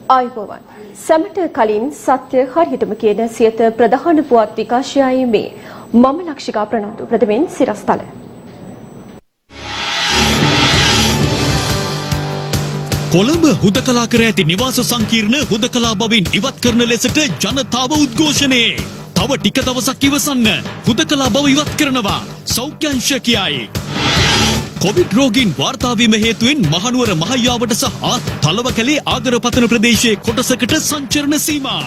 ආයුබෝවන් සැමට කලින් සත්‍ය හරියටම කියන සියත ප්‍රධාන පුවත් විකාශයයි මේ මම ලක්ෂිකා ප්‍රනාන්දු ප්‍රථමයෙන් සිරස්තල කොළඹ හුදකලා කර ඇති නිවාස සංකීර්ණ හුදකලා බවින් ඉවත් කරන ලෙසට ජනතාව උද්ඝෝෂණේ තව ටික දවසක් ඉවසන්න හුදකලා බව ඉවත් කරනවා සෞඛ්‍යංශ කියයි කොවිඩ් රෝගීන් වාර්තා වීම හේතුවෙන් මහනුවර මහයාවට සහ තලවකැලේ ආගරපතන ප්‍රදේශයේ කොටසකට සංචරණ සීමා.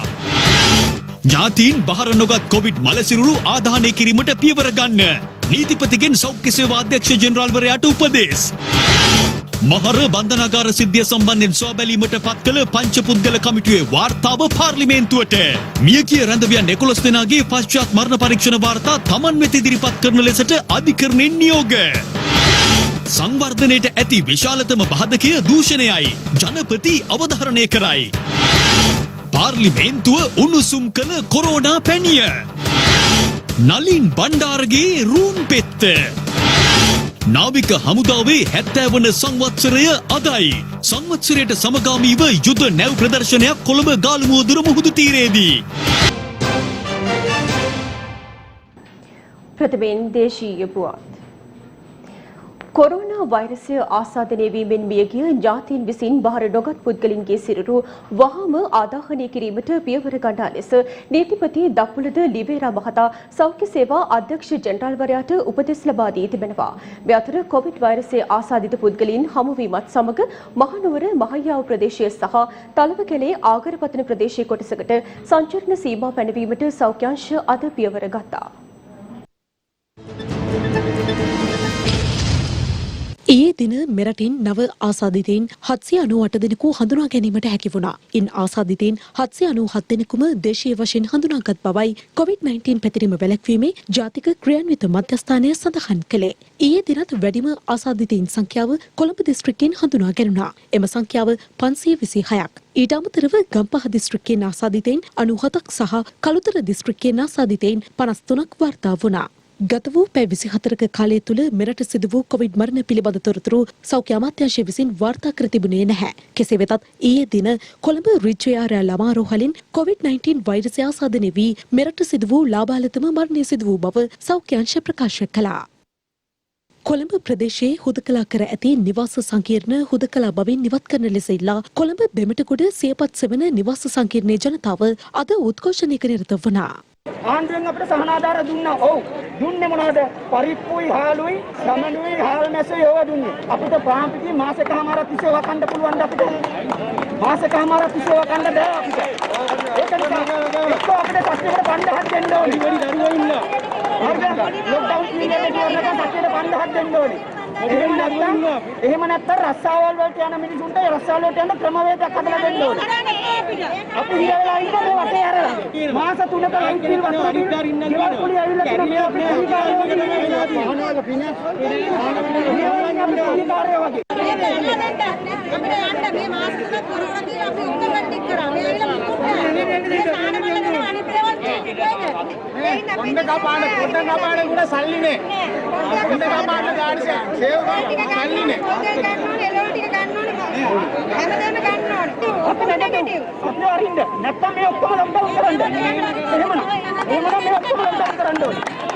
ඥාතීන් බහර නොගත් කොවිඩ් මලසිරුරු ආදාහනය කිරීමට පියවර ගන්න. නීතිපතිගෙන් සෞඛ්‍ය සේවා අධ්‍යක්ෂ ජෙනරාල්වරයාට උපදෙස්. මහර බන්ධනාගාර සිද්ධිය සම්බන්ධයෙන් සොයා බැලීමට පත් කළ පංචපුද්ගල කමිටුවේ වාර්තාව පාර්ලිමේන්තුවට. මියගිය රැඳවියන් 11 දෙනාගේ පශ්චාත් මරණ පරීක්ෂණ වාර්තා තමන් වෙත ඉදිරිපත් කරන ලෙසට අධිකරණයෙන් නියෝග. සංවර්ධනයට ඇති විශාලතම බාධකය දූෂණයයි ජනපති අවධාරණය කරයි. පාර්ලිමේන්තුව උණුසුම් කළ කොරෝනා පැණිය. නලින් බණ්ඩාරගේ රූන් පෙත්ත. නාවික හමුදාවේ 70 වන සංවත්සරය අදයි. සංවත්සරයට සමගාමීව යුද නැව් ප්‍රදර්ශනයක් කොළඹ ගාලමුවදුර මුහුදු තීරයේදී. ප්‍රථමයෙන් දේශීය පුවත් කොරෝනා වෛරසය ආසාදනය වීමෙන් මියගිය ඥාතීන් විසින් බහර නොගත් පුද්ගලින්ගේ සිරුරු වහාම ආදාහනය කිරීමට පියවර ගන්නා ලෙස නීතිපති දප්පුලද ලිවේරා මහතා සෞඛ්‍ය සේවා අධ්‍යක්ෂ ජෙනරාල්වරයාට උපදෙස් ලබා දී තිබෙනවා. මේ අතර කොවිඩ් වෛරසය ආසාදිත පුද්ගලින් හමුවීමත් සමග මහනුවර මහයාව ප්‍රදේශය සහ තලවකැලේ ආගරපතන ප්‍රදේශයේ කොටසකට සංචරණ සීමා පැනවීමට සෞඛ්‍යාංශ අද පියවර ගත්තා. ඊයේ දින මෙරටින් නව ආසාදිතයින් 798 දෙනෙකු හඳුනා ගැනීමට හැකි වුණා. ඉන් ආසාදිතයින් 797 දෙනෙකුම දේශීය වශයෙන් හඳුනාගත් බවයි COVID-19 පැතිරීම වැළැක්වීමේ ජාතික ක්‍රියාන්විත මධ්‍යස්ථානය සඳහන් කළේ. ඊයේ දිනත් වැඩිම ආසාදිතයින් සංඛ්‍යාව කොළඹ දිස්ත්‍රික්කයෙන් හඳුනා ගැනුණා. එම සංඛ්‍යාව 526ක්. ඊට අමතරව ගම්පහ දිස්ත්‍රික්කයෙන් ආසාදිතයින් 97ක් සහ කළුතර දිස්ත්‍රික්කයෙන් ආසාදිතයින් 53ක් වාර්තා වුණා. ගත වූ පැය 24ක කාලය තුළ මෙරට සිදු වූ කොවිඩ් මරණ පිළිබඳ තොරතුරු සෞඛ්‍ය අමාත්‍යාංශය විසින් වාර්තා කර තිබුණේ නැහැ. කෙසේ වෙතත් ඊයේ දින කොළඹ රිජ්ජයාර ළමාරෝහලින් COVID-19 වෛරසය ආසාදනය වී මෙරට සිදු වූ ලාබාලතම මරණය සිදු වූ බව සෞඛ්‍ය අංශ ප්‍රකාශ කළා. කොළඹ ප්‍රදේශයේ හුදකලා කර ඇති නිවාස සංකීර්ණ හුදකලා බවින් ඉවත් කරන ලෙස ඉල්ලා කොළඹ බෙමටගොඩ සියපත් සෙවන නිවාස සංකීර්ණයේ ජනතාව අද උද්ඝෝෂණයක නිරත වුණා. ආණ්ඩුවෙන් අපිට සහනාධාර දුන්නා. ඔව්. දුන්නේ මොනවද? පරිප්පුයි, හාලුයි, ගමනුයි, හාල් මැස්සුයි ඒවා දුන්නේ. අපිට පාම්පිටි මාසෙකමාරක් තිස්සේ වකන්න පුළුවන් ද අපිට? මාසෙකමාරක් තිස්සේ වකන්න බෑ අපිට. ඒක නිසා එක්ක අපිට සත්‍යයට 5000ක් දෙන්න ඕනේ. ඉවරි දරුවෝ ඉන්නවා. ලොක්ඩවුන් පීරියඩ් එක ඉවරනකම් සත්‍යයට 5000ක් දෙන්න ඕනේ. එහෙම නැත්නම් රස්සාවල් වලට යන මිනිසුන්ට රස්සාවල් වලට යන ක්‍රමවේදයක් හදලා දෙන්න ඕනේ. අපි හිරලා ඉන්න මේ වටේ අරලා මාස 3ක ලයිට් බිල් වතුර බිල් ඉවල් කුලිය ඇවිල්ලා තියෙන මේ අපේ අධිකාරියෝ වගේ පින මේ මාස 3ක කොරෝනා දී අපි ඔක්කොම ටික කරා. මේ ඇවිල්ලා කොණ්ඩ කපාන கூட සල්ලිනේ. කොණ්ඩ කපාන ගාඩි සේව සල්ලිනේ. එළවලු ටික ගන්න ඕනේ. හැමදේම ගන්න ඕනේ. අපිට අරින්න. නැත්තම් මේ ඔක්කොම ලොක්ඩවුන් කරන්න. එහෙමනම් මේ ඔක්කොම ලොක්ඩවුන් කරන්න ඕනේ.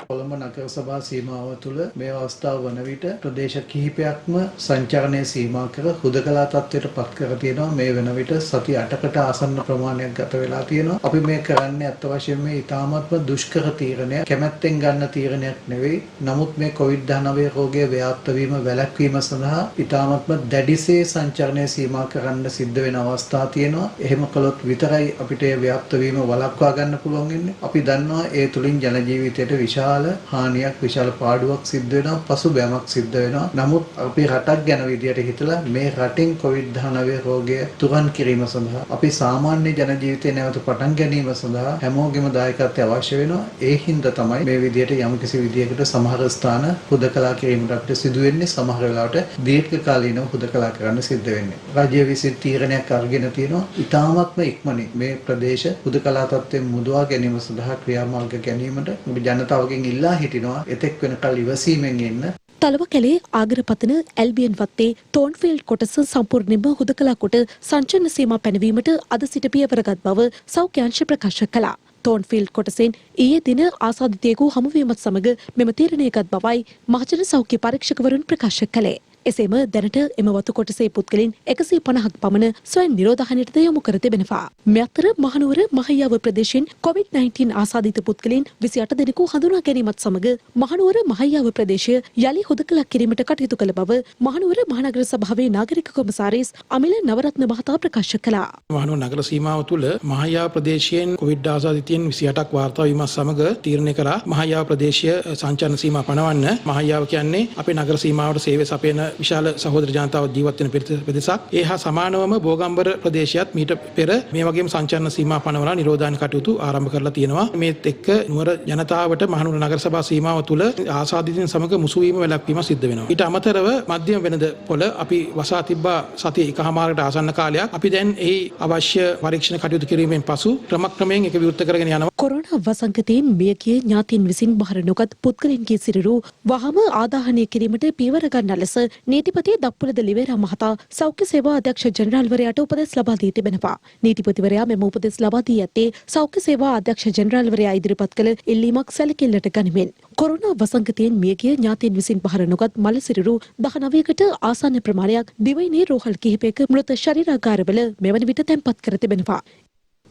කොළඹ නගර සභා සීමාව තුළ මේ අවස්ථාව වන විට ප්‍රදේශ කිහිපයක්ම සංචාරණය සීමා කර හුදකලා තත්ත්වයට පත් කර තියෙනවා. මේ වෙන විට සති 8කට ආසන්න ප්‍රමාණයක් ගත වෙලා තියෙනවා. අපි මේ කරන්නේ අත් වශයෙන්ම ඉතාමත්ම දුෂ්කර තීරණයක්. කැමැත්තෙන් ගන්න තීරණයක් නෙවෙයි. නමුත් මේ COVID-19 රෝගය ව්‍යාප්ත වීම වැළැක්වීම සඳහා ඉතාමත්ම දැඩිසේ සංචාරණය සීමා කරන්න සිද්ධ වෙන අවස්ථා තියෙනවා. එහෙම කළොත් විතරයි අපිට ව්‍යාප්ත වීම වළක්වා ගන්න පුළුවන් වෙන්නේ. අපි දන්නවා ඒ තුලින් ජන ජීවිතයට විශාල හානියක් විශාල පාඩුවක් සිද්ධ වෙනවා පසුබෑමක් සිද්ධ වෙනවා. නමුත් අපි රටක් ගැන විදියට හිතලා මේ රටින් COVID-19 රෝගය තුරන් කිරීම සඳහා අපි සාමාන්‍ය ජන ජීවිතේ නැවත පටන් ගැනීම සඳහා හැමෝගෙම දායකත්වය අවශ්‍ය වෙනවා. ඒ හින්දා තමයි මේ විදියට යම්කිසි විදියකට සමහර ස්ථාන හුදකලා කිරීමට අපිට සිදු වෙන්නේ. සමහර වෙලාවට දීර්ඝකාලීනව හුදකලා කරන්න සිද්ධ වෙන්නේ. රාජ්‍ය විසින් තීරණයක් අරගෙන තියෙනවා. ඉතාමත්ම ඉක්මනින් මේ ප්‍රදේශ හුදකලා තත්ත්වයෙන් මුදවා ගැනීම සඳහා ක්‍රියාමාර්ග ගැනීමට ජනතාවගෙන් ඉල්ලා හිටිනවා එතෙක් වෙනකල් ඉවසීමෙන් ඉන්න. තලවකැලේ ආගරපතන ඇල්බියන් වත්තේ තෝන්ෆීල්ඩ් කොටස සම්පූර්ණයෙන්ම හුදකලා කොට සංචලන සීමා පැනවීමට අද සිට පියවරගත් බව සෞඛ්‍ය අංශ ප්‍රකාශ කළා. තෝන්ෆීල්ඩ් කොටසෙන් ඊයේ දින ආසාදිතයෙකු හමුවීමත් සමග මෙම තීරණයගත් බවයි මහජන සෞඛ්‍ය පරීක්ෂකවරුන් ප්‍රකාශ කළේ. එසේම දැනට එම වතු කොටසේ පුද්ගලින් 150ක් පමණ ස්වයං නිරෝධායනයට යොමු කර තිබෙනවා. මේ අතර මහනුවර මහයාව ප්‍රදේශයෙන් COVID-19 ආසාදිත පුද්ගලින් 28 දෙනෙකු හඳුනා ගැනීමත් සමග මහනුවර මහයාව ප්‍රදේශය යලි හුදකලා කිරීමට කටයුතු කළ බව මහනුවර මහනගර සභාවේ නාගරික කොමසාරිස් අමිල නවරත්න මහතා ප්‍රකාශ කළා. මහනුවර නගර සීමාව තුළ මහයාව ප්‍රදේශයෙන් කොවිඩ් ආසාදිතයින් 28ක් වාර්තා වීමත් සමග තීරණය කළා මහයාව ප්‍රදේශය සංචාරන සීමා පනවන්න. මහයාව කියන්නේ අපේ නගර සීමාවට සේවය සපයන විශාල සහෝදර ජනතාව ජීවත් වෙන ප්‍රදේශයක්. ඒ හා සමානවම බෝගම්බර ප්‍රදේශයත් මීට පෙර මේ වගේම සංචාරන සීමා පනවලා නිරෝධායන කටයුතු ආරම්භ කරලා තියෙනවා. මේත් එක්ක නුවර ජනතාවට මහනුවර නගර සභා සීමාව තුළ ආසාදිතයින් සමග මුසු වීම වැළැක්වීම සිද්ධ වෙනවා. ඊට අමතරව මධ්‍යම වෙනද පොළ අපි වසා තිබ්බා සතිය එකහමාරකට ආසන්න කාලයක්. අපි දැන් එහි අවශ්‍ය පරීක්ෂණ කටයුතු කිරීමෙන් පසු ක්‍රමක්‍රමයෙන් ඒක විවෘත කරගෙන යනවා. කොරෝනා වසංගතයෙන් මියගිය ඥාතීන් විසින් බහර නොගත් පුද්ගලයන්ගේ සිරුරු වහම ආදාහනය කිරීමට පියවර ගන්නා ලෙස නීතිපති දප්පුලද ලිවේරා මහතා සෞඛ්‍ය සේවා අධ්‍යක්ෂ ජෙනරාල්වරයාට උපදෙස් ලබා දී තිබෙනවා. නීතිපතිවරයා මෙම උපදෙස් ලබා දී ඇත්තේ සෞඛ්‍ය සේවා අධ්‍යක්ෂ ජෙනරාල්වරයා ඉදිරිපත් කළ ඉල්ලීමක් සැලකිල්ලට ගනිමින්. කොරෝනා වසංගතයෙන් මියගිය ඥාතීන් විසින් බහර නොගත් මල සිරුරු 19කට ආසන්න ප්‍රමාණයක් දිවයිනේ රෝහල් කිහිපයක මෘත ශරීරාගාරවල මෙවන විට තැන්පත් කර තිබෙනවා.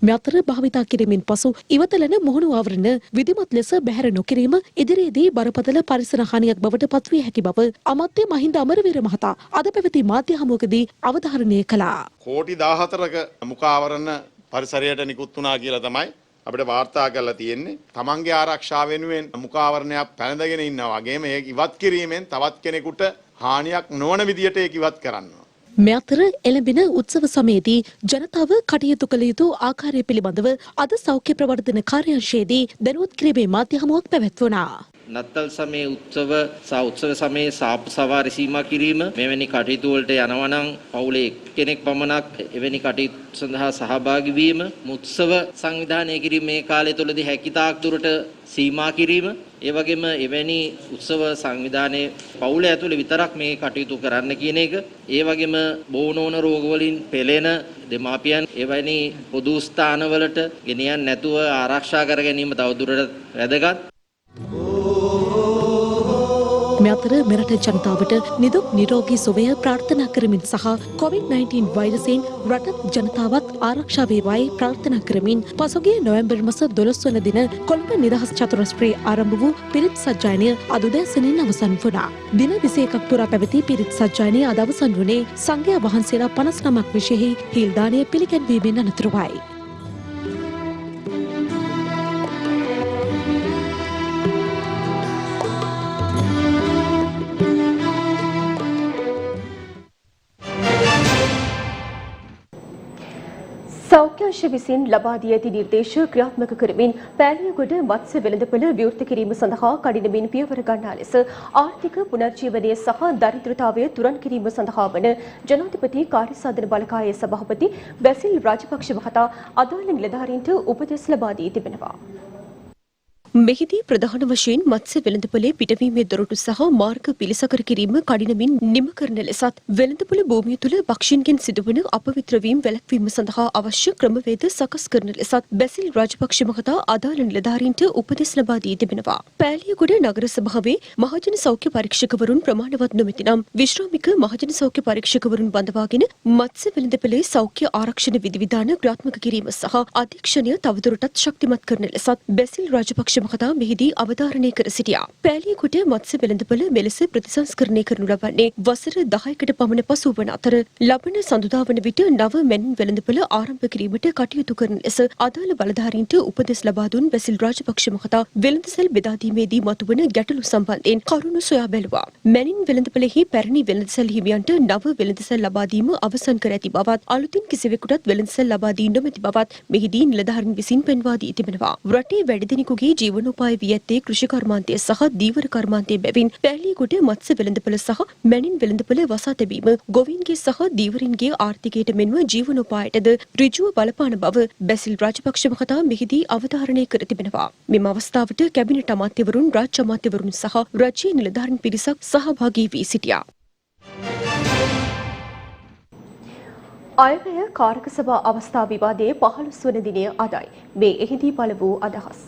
මේ අතර භාවිතා කිරීමෙන් පසු ඉවතලන මුහුණු ආවරණ විධිමත් ලෙස බැහැර නොකිරීම ඉදිරියේදී බරපතල පරිසර හානියක් බවට පත්විය හැකි බව අමාත්‍ය මහින්ද අමරවීර මහතා අද පැවති මාධ්‍ය හමුවකදී අවධාරණය කළා. කෝටි 14ක මුඛාවරණ පරිසරයට නිකුත් වුණා කියලා තමයි අපිට වාර්තා කරලා තියෙන්නේ. තමන්ගේ ආරක්ෂාව වෙනුවෙන් මුඛාවරණයක් පැනඳගෙන ඉන්නා වගේම ඒක ඉවත් කිරීමෙන් තවත් කෙනෙකුට හානියක් නොවන විදියට ඒක ඉවත් කරනවා. මේ අතර එළඹෙන උත්සව සමයේදී ජනතාව කටයුතු කළ යුතු ආකාරය පිළිබඳව අද සෞඛ්‍ය ප්‍රවර්ධන කාර්යාංශයේදී දැනුවත් කිරීමේ මාධ්‍ය හමුවක් පැවැත්වුණා. නත්තල් සමයේ උත්සව උත්සව සමයේ සාප්පු සවාරි සීමා කිරීම මෙවැනි කටයුතු වලට යනවා නම් පවුලේ එක්කෙනෙක් පමණක් එවැනි කටයුතු සඳහා සහභාගී වීම උත්සව සංවිධානය කිරීම මේ කාලය තුළදී හැකියතාක් දුරට සීමා කිරීම ඒ වගේම එවැනි උත්සව සංවිධානයේ පවුල ඇතුළේ විතරක් මේ කටයුතු කරන්න කියන එක ඒ වගේම බෝනෝන රෝග වලින් පෙළෙන දෙමාපියන් එවැනි පොදු ස්ථානවලට ගෙනියන්න නැතුව ආරක්ෂා කර ගැනීම තවදුරටත් වැදගත්. මේ අතර මෙරට ජනතාවට නිදුක් නිරෝගී සුවය ප්‍රාර්ථනා කරමින් සහ COVID-19 වෛරසයෙන් රටත් ජනතාවත් ආරක්ෂා වේවායි ප්‍රාර්ථනා කරමින් පසුගිය නොවැම්බර් මාස 12 වන දින කොළඹ නිදහස් චතුරස්‍රයේ ආරම්භ වූ පිරිත් සජ්ජායනය අද උදෑසනින් අවසන් වුණා. දින 21ක් පුරා පැවති පිරිත් සජ්ජායනය අද අවසන් වුණේ සංඝයා වහන්සේලා 59ක් විශේෂෙහි හිල් දානය පිළිගැන්වීමෙන් අනතුරුවයි. සෞඛ්‍ය අංශ විසින් ලබා දී ඇති නිර්දේශ ක්‍රියාත්මක කරමින් පෑලියගොඩ මත්ස්‍ය වෙළඳපොළ විවෘත කිරීම සඳහා කඩිනමින් පියවර ගන්නා ලෙස ආර්ථික පුනර්ජීවනය සහ දරිද්‍රතාවය තුරන් කිරීම සඳහා වන ජනාධිපති කාර්යසාධන බලකායේ සභාපති බැසිල් රාජපක්ෂ මහතා අදාළ නිලධාරීන්ට උපදෙස් ලබා දී තිබෙනවා. මෙහිදී ප්‍රධාන වශයෙන් මත්ස්‍ය වෙළඳපොලේ පිටවීමේ දොරටු සහ මාර්ග පිළිසකර කිරීම කඩිනමින් නිම කරන ලෙසත් වෙළඳපොළ භූමිය තුළ භක්ෂණයෙන් සිදුවන අපවිත්‍ර වීම වැළැක්වීම සඳහා අවශ්‍ය ක්‍රමවේද සකස් කරන ලෙසත් බැසිල් රාජපක්ෂ මහතා අදාළ නිලධාරීන්ට උපදෙස් ලබා දී තිබෙනවා. පෑලියගොඩ නගර සභාවේ මහජන සෞඛ්‍ය පරීක්ෂකවරුන් ප්‍රමාණවත් නොමැති නම් විශ්‍රාමික මහජන සෞඛ්‍ය පරීක්ෂකවරුන් බඳවාගෙන මත්ස්‍ය වෙළඳපොලේ සෞඛ්‍ය ආරක්ෂණ විධිවිධාන ක්‍රියාත්මක කිරීම සහ අධීක්ෂණය තවදුරටත් ශක්තිමත් කරන ලෙසත් බැසිල් රාජපක්ෂ මහතා මෙහිදී අවධාරණය කර සිටියා. පෑලියගොඩ මත්ස්‍ය වෙළඳපොළ මෙලෙස ප්‍රතිසංස්කරණය කරනු ලබන්නේ වසර 10කට පමණ පසු වන අතර ලබන සඳුදා වන විට නව මැනින් වෙළඳපොළ ආරම්භ කිරීමට කටයුතු කරන ලෙස අදාළ බලධාරීන්ට උපදෙස් ලබා දුන් බැසිල් රාජපක්ෂ මහතා වෙළඳසැල් බෙදා දීමේදී මතුවන ගැටලු සම්බන්ධයෙන් කරුණු සොයා බැලුවා. මැනින් වෙළඳපොළෙහි පැරණි වෙළඳසැල් හිමියන්ට නව වෙළඳසැල් ලබා දීම අවසන් කර ඇති බවත් අලුතින් කිසිවෙකුටත් වෙළඳසැල් ලබා දී නොමැති බවත් මෙහිදී නිලධාරීන් විසින් පෙන්වා දී තිබෙනවා. රටේ වැඩි දිනෙකගේ ජීවන ජීවනෝපාය වී ඇත්තේ කෘෂි කර්මාන්තය සහ දීවර කර්මාන්තය බැවින් පැලීගොඩ මත්ස්‍ය වෙළඳපොළ සහ මැනින් වෙළඳපොළ වසා තැබීම ගොවීන්ගේ සහ දීවරින්ගේ ආර්ථිකයට මෙන්ම ජීවනෝපායටද ඍජුව බලපාන බව බැසිල් රාජපක්ෂ මහතා මෙහිදී අවධාරණය කර තිබෙනවා. මෙම අවස්ථාවට කැබිනට් අමාත්‍යවරුන්, රාජ්‍ය අමාත්‍යවරුන් සහ රජයේ නිලධාරීන් පිරිසක් සහභාගී වී සිටියා. අයවැය කාරක සභා අවස්ථා විවාදයේ 15 වන දිනය අදයි. මේ එහිදී පළ වූ අදහස්.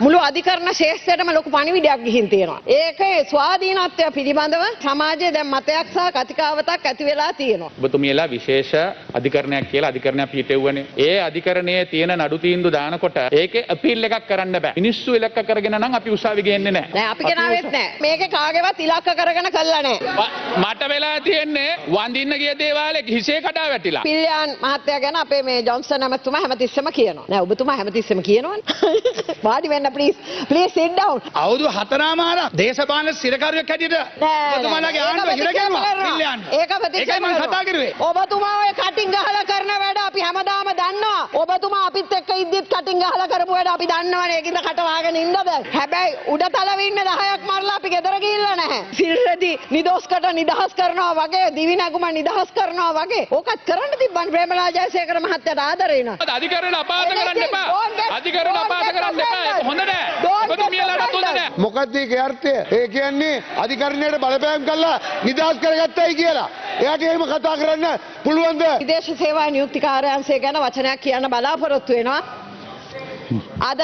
මුළු අධිකරණ ශේෂ්ත්‍රයටම ලොකු පණිවිඩයක් ගිහින් තියෙනවා. ඒකේ ස්වාධීනත්වය පිළිබඳව සමාජයේ දැන් මතයක් සහ කතිකාවතක් ඇති වෙලා තියෙනවා. ඔබතුමියලා විශේෂ අධිකරණයක් කියලා අධිකරණයක් පිටෙව්වනේ. ඒ අධිකරණයේ තියෙන නඩු තීන්දුව දානකොට ඒකේ අපීල් එකක් කරන්න බෑ. මිනිස්සු ඉලක්ක කරගෙන නම් අපි උසාවි ගේන්නේ නැහැ. නෑ අපි ගෙනාවෙත් නෑ. මේකේ කාගේවත් ඉලක්ක කරගෙන කළා නෑ. මට වෙලා තියෙන්නේ වඳින්න ගිය දේවාලේ හිසේ කඩා වැටිලා. පිල්යාන් මහත්තයා ගැන අපේ මේ ජොන්සන් ඇමතුමා හැමතිස්සෙම කියනවා. නෑ ඔබතුමා හැමතිස්සෙම කියනවනේ. වාඩි වෙන්න please sit down. අවුරුදු 4මාරක් දේශපාලන සිරකරුවෙක් හැටියට ඔබතුමාලාගේ ආණ්ඩුව හිරගෙනවා. පිල්යාන්. ඒක ප්‍රතික්ෂේප මම කතා කරුවේ. ඔබතුමා ඔය කටින් ගහලා කරන වැඩ අපි හැමදාම දන්නවා. ඔබතුමා අපිත් එක්ක ඉද්දිත් කටින් ගහලා කරපු වැඩ අපි දන්නවනේ. ඒකින්ද කට වහගෙන ඉන්නද? හැබැයි උඩ තලවේ ඉන්න 10ක් මරලා අපි ගෙදර ගිහිල්ලා නැහැ. සිල්රෙදි නිදොස්කට නිදහස් කරනවා වගේ, දිවි නැගුම නිදහස් කරනවා වගේ. ඕකත් කරන්න තිබ්බන් ප්‍රේමලා ජයසේකර මහත්තයාට ආදරේ න ะ. අධිකරණ අපාත කරන්න එපා. අධිකරණ අපාත කරන්න එපා. ඒක හොඳ නෑ. ඔබතුමියලාට හොඳ නෑ. මොකක්ද ඒකේ අර්ථය? ඒ කියන්නේ අධිකරණයට බලපෑම් කළා නිදහස් කරගත්තයි කියලා. එයාට එහෙම කතා කරන්න පුළුවන්ද? විදේශ සේවා නියුක්ති කාර්යාංශය ගැන වචනයක් කියන්න බලාපොරොත්තු වෙනවා. අද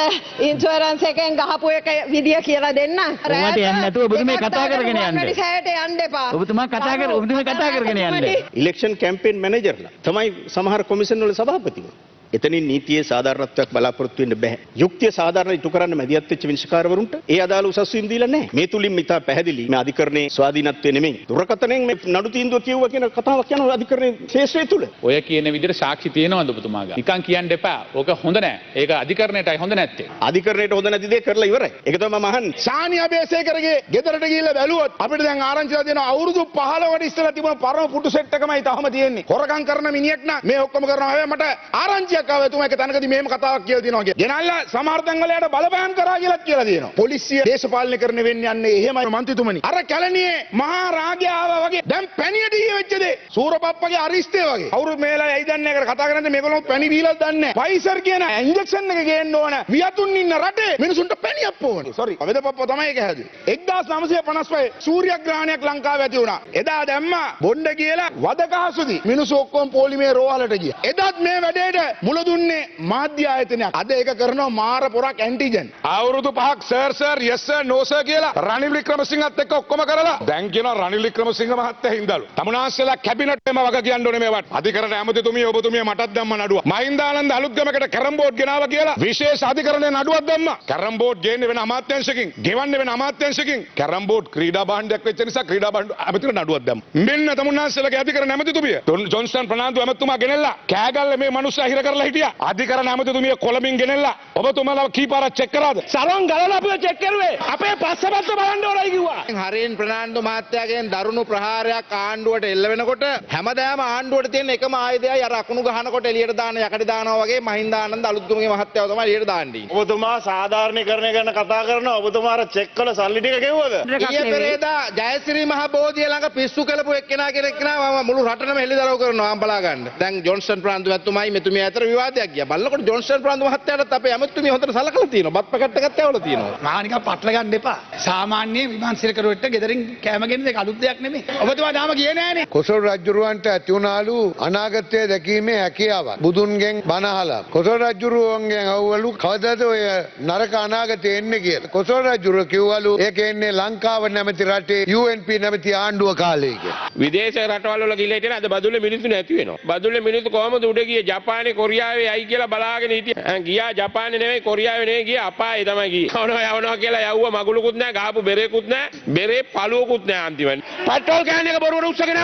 ඉන්ෂුරන්ස් එකෙන් ගහපු එක විදිය කියලා දෙන්න. ඔයාට යන්න නැතුව ඔබතුමා කතා කරගෙන යන්න. වැඩිසෑයට යන්න එපා. ඔබතුමා කතා කරගෙන යන්න. ඉලෙක්ෂන් කැම්පේන් මැනේජර්ලා තමයි සමහර කොමිෂන් වල සභාපතිවරු. එතනින් නීතියේ සාධාරණත්වයක් බලාපොරොත්තු වෙන්න බෑ. යුක්තිය සාධාරණ ඉටු කරන්න මැදිහත් වෙච්ච විනිශ්චයකාරවරුන්ට ඒ අදාළ උසස් වීම දීලා නැහැ. මේ තුලින් මිතා පැහැදිලි මේ අධිකරණයේ ස්වාධීනත්වය නෙමෙයි. දුරකථනයෙන් මේ නඩු තීන්දුව කියුවා කියන කතාවක් යනවා අධිකරණයේ ශේෂ්ත්‍රය තුල. ඔය කියන විදිහට සාක්ෂි තියෙනවද ඔබතුමාගා? නිකන් කියන්න එපා. ඕක හොඳ නෑ. ඒක අධිකරණයටයි හොඳ නැත්තේ. අධිකරණයට හොඳ නැති දේ කරලා ඉවරයි. ඒක තමයි මම අහන්නේ. සානියා බේසේකරගේ ගෙදරට ගිහිල්ලා බැලුවොත් අපිට දැන් ආරංචිලා දෙනවා අවුරුදු 15කට ඉස්සෙල්ලා තිබුණ පරම පුටු සෙට් එකමයි තාම තියෙන්නේ. හොරකම් කරන මිනිහෙක් නම් මේ ඔක්කොම කරනවා. හැබැයි මට ආරංචියක් ආවා තුමා එක තැනකදී මෙහෙම කතාවක් කියලා තියෙනවා කියලා. ගෙනල්ලා සමහර තැන්වල යට බලපෑම් කරා කියලාත් කියලා තියෙනවා. පොලිසිය දේශපාලනය කරන්න වෙන්නේ යන්නේ එහෙමයි මන්ත්‍රීතුමනි. අර කැලණියේ මහා රාගය ආවා වගේ දැන් පැණියට ඊයේ වෙච්ච දේ. සූරපප්පගේ අරිස්ටේ වගේ. කවුරු මේලා ඇයි දන්නේ නැහැ කතා කරන්නේ මේගොල්ලෝ පැණි බීලාද දන්නේ නැහැ. ෆයිසර් කියන ඉන්ජෙක්ෂන් එක ගේන්න ඕන. වියතුන් ඉන්න රටේ මිනිසුන්ට පැණියක් ඕනේ. සෝරි. අවදපප්ප තමයි ඒක හැදුවේ. 1955 සූර්යග්‍රහණයක් ලංකාවේ ඇති වුණා. එදා දැම්මා බොණ්ඩ කියලා වදකහසුදි. මිනිස්සු ඔක්කොම පොලිමේ රෝහලට ගියා. එදත් මේ වැඩේට මුල දුන්නේ මාධ්‍ය ආයතනයක්. අද ඒක කරනවා මාර පොරක් ඇන්ටිජන්. අවුරුදු 5ක් sir yes sir no sir කියලා රනිල් වික්‍රමසිංහත් එක්ක ඔක්කොම කරලා දැන් කියනවා රනිල් වික්‍රමසිංහ මහත්තයා හින්දාලු. තමුනාස්සලා කැබිනට් එකම වග කියන්න ඕනේ මේවට. අධිකරණ ඇමතිතුමිය ඔබතුමිය මටත් දැම්ම නඩුව. මහින්දානන්ද අලුත්ගමකට කැරම් බෝඩ් ගෙනාවා කියලා විශේෂ අධිකරණයේ නඩුවක් දැම්මා. කැරම් බෝඩ් ගේන්නේ වෙන අමාත්‍යාංශකින්, ගෙවන්නේ වෙන අමාත්‍යාංශකින්. කැරම් බෝඩ් ක්‍රීඩා භාණ්ඩයක් වෙච්ච නිසා ක්‍රීඩා භාණ්ඩ ඇමතිට නඩුවක් දැම්මා. මෙන්න තමුනාස්සලාගේ අධිකරණ ඇමතිතුමිය ජොන්සන් ප්‍රනාන්දු ඇමතුමා ගෙනල්ලා කෑගල්ල මේ මිනිස්සු හිර කරලා හිටියා. අධිකරණ ඇමතිතුමිය කොළඹින් ගෙනල්ලා ඔබතුමාලා කීපාරක් චෙක් කරාද? සරන් ගලලා අපිව චෙක් කරුවේ. අපේ පස්සපස්ස බලන්න ඕනයි කිව්වා. හරින් ප්‍රනාන්දු මහත්තයාගෙන් දරුණු ප්‍රහාරයක් ආණ්ඩුවට එල්ල වෙනකොට හැමදාම ආණ්ඩුවට තියෙන එකම ආයුධයයි අර අකුණු ගහනකොට එළියට දාන යකඩ දානවා වගේ මහින්දානන්ද අලුත්ගමගේ මහත්තයාව තමයි එළියට දාන්නේ. ඔබතුමා සාධාරණීකරණය ගැන කතා කරනවා. ඔබතුමා අර චෙක් කළ සල්ලි ටික ගෙවුවද? ඊයේ පෙරේදා ජයශ්‍රී මහ බෝධිය ළඟ පිස්සු කළපු එක්කෙනා මම මුළු රටම හෙළිදරව් කරනවා අම්බලා ගන්න. දැන් ජොන්සන් ප්‍රනාන්දු මහත්මයායි මෙතුමිය අතර විවාදයක් ගියා. බලනකොට ජොන්සන් ප්‍රනාන්දු මහත්තයාට අපේ ඇමතුමිය හොඳට සලකලා තියෙනවා. බත් පැකට් එකක් ඇවලා තියෙනවා. මානික පටල ගන්න එපා. සාමාන්‍ය විමාන සිරකරුවෙක්ට ගෙදරින් කැම ගෙන්න එක අලුත් දෙයක් නෙමෙයි. ඔබතුමා තාම ගියේ නෑනේ. කොසල් රජුරවන්ට ඇති වුණාලු අනාගතය දැකීමේ හැකියාවක්. බුදුන්ගෙන් බණ අහලා. කොසල් රජුරුවන්ගෙන් අහුවලු කවදාද ඔය නරක අනාගතය එන්නේ කියලා. කොසල් රජුරුව කිව්වලු ඒක එන්නේ ලංකාව නැමැති රටේ UNP නැමැති ආණ්ඩුව කාලේ කියලා. විදේශ රටවල් වල ගිහලා හිටියන අද බදුල්ලේ මිනිස්සු නැති වෙනවා. බදුල්ලේ මිනිස්සු කොහමද උඩ ගියේ? ජපානයේ කොරියාවේ යයි කියලා බලාගෙන හිටියා. ගියා ජපානයේ නෙවෙයි කොරියාවේ නෙවෙයි ගියා අපායේ තමයි ගියේ. යවනවා කියලා යවුවා මගුලකුත් නැහැ, ගහපු බෙරේකුත් නැහැ, බෙරේ පළුවකුත් නැහැ අන්තිමට. පෙට්‍රෝල් කෑන් එක බොරුවට උස්සගෙන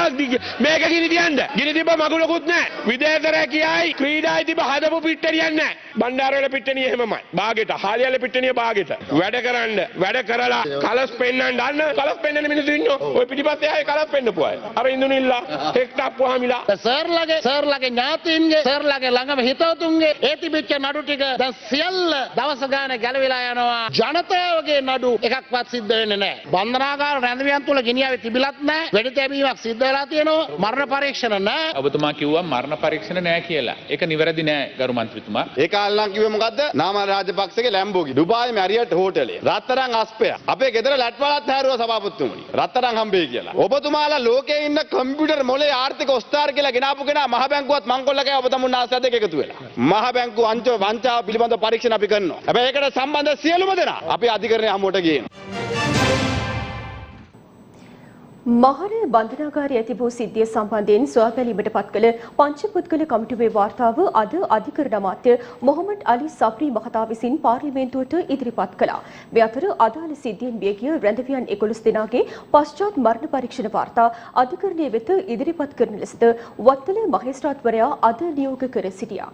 මේක ගිනි තියන්න. ගිනි තිබ්බ මගුලකුත් නැහැ. විදේශ රැකියයි ක්‍රීඩායි තිබ්බ හදපු පිට්ටනියක් නැහැ. බණ්ඩාරවල පිට්ටනිය එහෙමමයි. බාගෙට, හාලියල පිට්ටනිය බාගෙට. වැඩ කරන්න, වැඩ කරලා කලස් පෙන්නන්න අන්න කලස් පෙන්නන මිනිස්සු ඉන්නෝ. ඔය පිටිපස්සේ ආයේ කලස් පෙන්නපු අය. අර ඉඳුනිල්ලා හෙක්ටප්පුවාමිලා. සර්ලගේ ඥාතීන්ගේ සර්ලගේ ළඟම හිතවතුන්ගේ ඒ තිබිච්ච නඩු ටික දැන් සියල්ල දවස ගානේ ගැලවිලා යනවා. ජනතාවගේ නඩු එකක්වත් සිද්ධ වෙන්නේ නැහැ. බන්ධනාගාර රැඳවියන් තුල ගෙනියාවේ තිබිලත් නැහැ. වෙඩි තැබීමක් සිද්ධ වෙලා තියෙනවා. මරණ පරීක්ෂණ නැහැ. ඔබතුමා කිව්වා මරණ පරීක්ෂණ නැහැ කියලා. ඒක නිවැරදි නැහැ ගරු මන්ත්‍රීතුමා. ඒ කාලේ කිව්වේ මොකද්ද? නාමල් රාජපක්ෂගේ ලැම්බෝගි. දුබායි මැරියට් හෝටලේ. රත්තරන් අස්පය. අපේ ගෙදර ලැට්වලත් හැරුවා සභාපතිතුමනි. රත්තරන් හම්බෙයි කියලා. ඔබතුමාලා ලෝකේ ඉන්න කම්පියුටර් මොලේ ආර්ථික ඔස්තාර කියලා ගෙනාපු කෙනා මහ බැංකුවත් මංකොල්ල කෑ ඔබ තමුන් ආසය දෙක එකතු වෙලා. මහ බැංකුව වංචාව පිළිබඳව පරීක්ෂණ අපි කරනවා. හැබැයි ඒකට සම්බන්ධ සියලුම දෙනා අපි අධිකරණය හමුවට ගියනවා. මහර බන්ධනාගාරයේ තිබූ සිද්ධිය සම්බන්ධයෙන් සොයාබැලීමට පත් කළ පංචපුද්ගල කමිටුවේ වාර්තාව අද අධිකරණ අමාත්‍ය මොහොමඩ් අලි සබ්රි මහතා විසින් පාර්ලිමේන්තුවට ඉදිරිපත් කළා. මේ අතර අදාළ සිද්ධියෙන් බියගිය රැඳවියන් 11 දෙනාගේ පශ්චාත් මරණ පරීක්ෂණ වාර්තා අධිකරණයේ වෙත ඉදිරිපත් කරන ලෙසද වත්තල මහේස්ත්‍රාත්වරයා අද නියෝග කර සිටියා.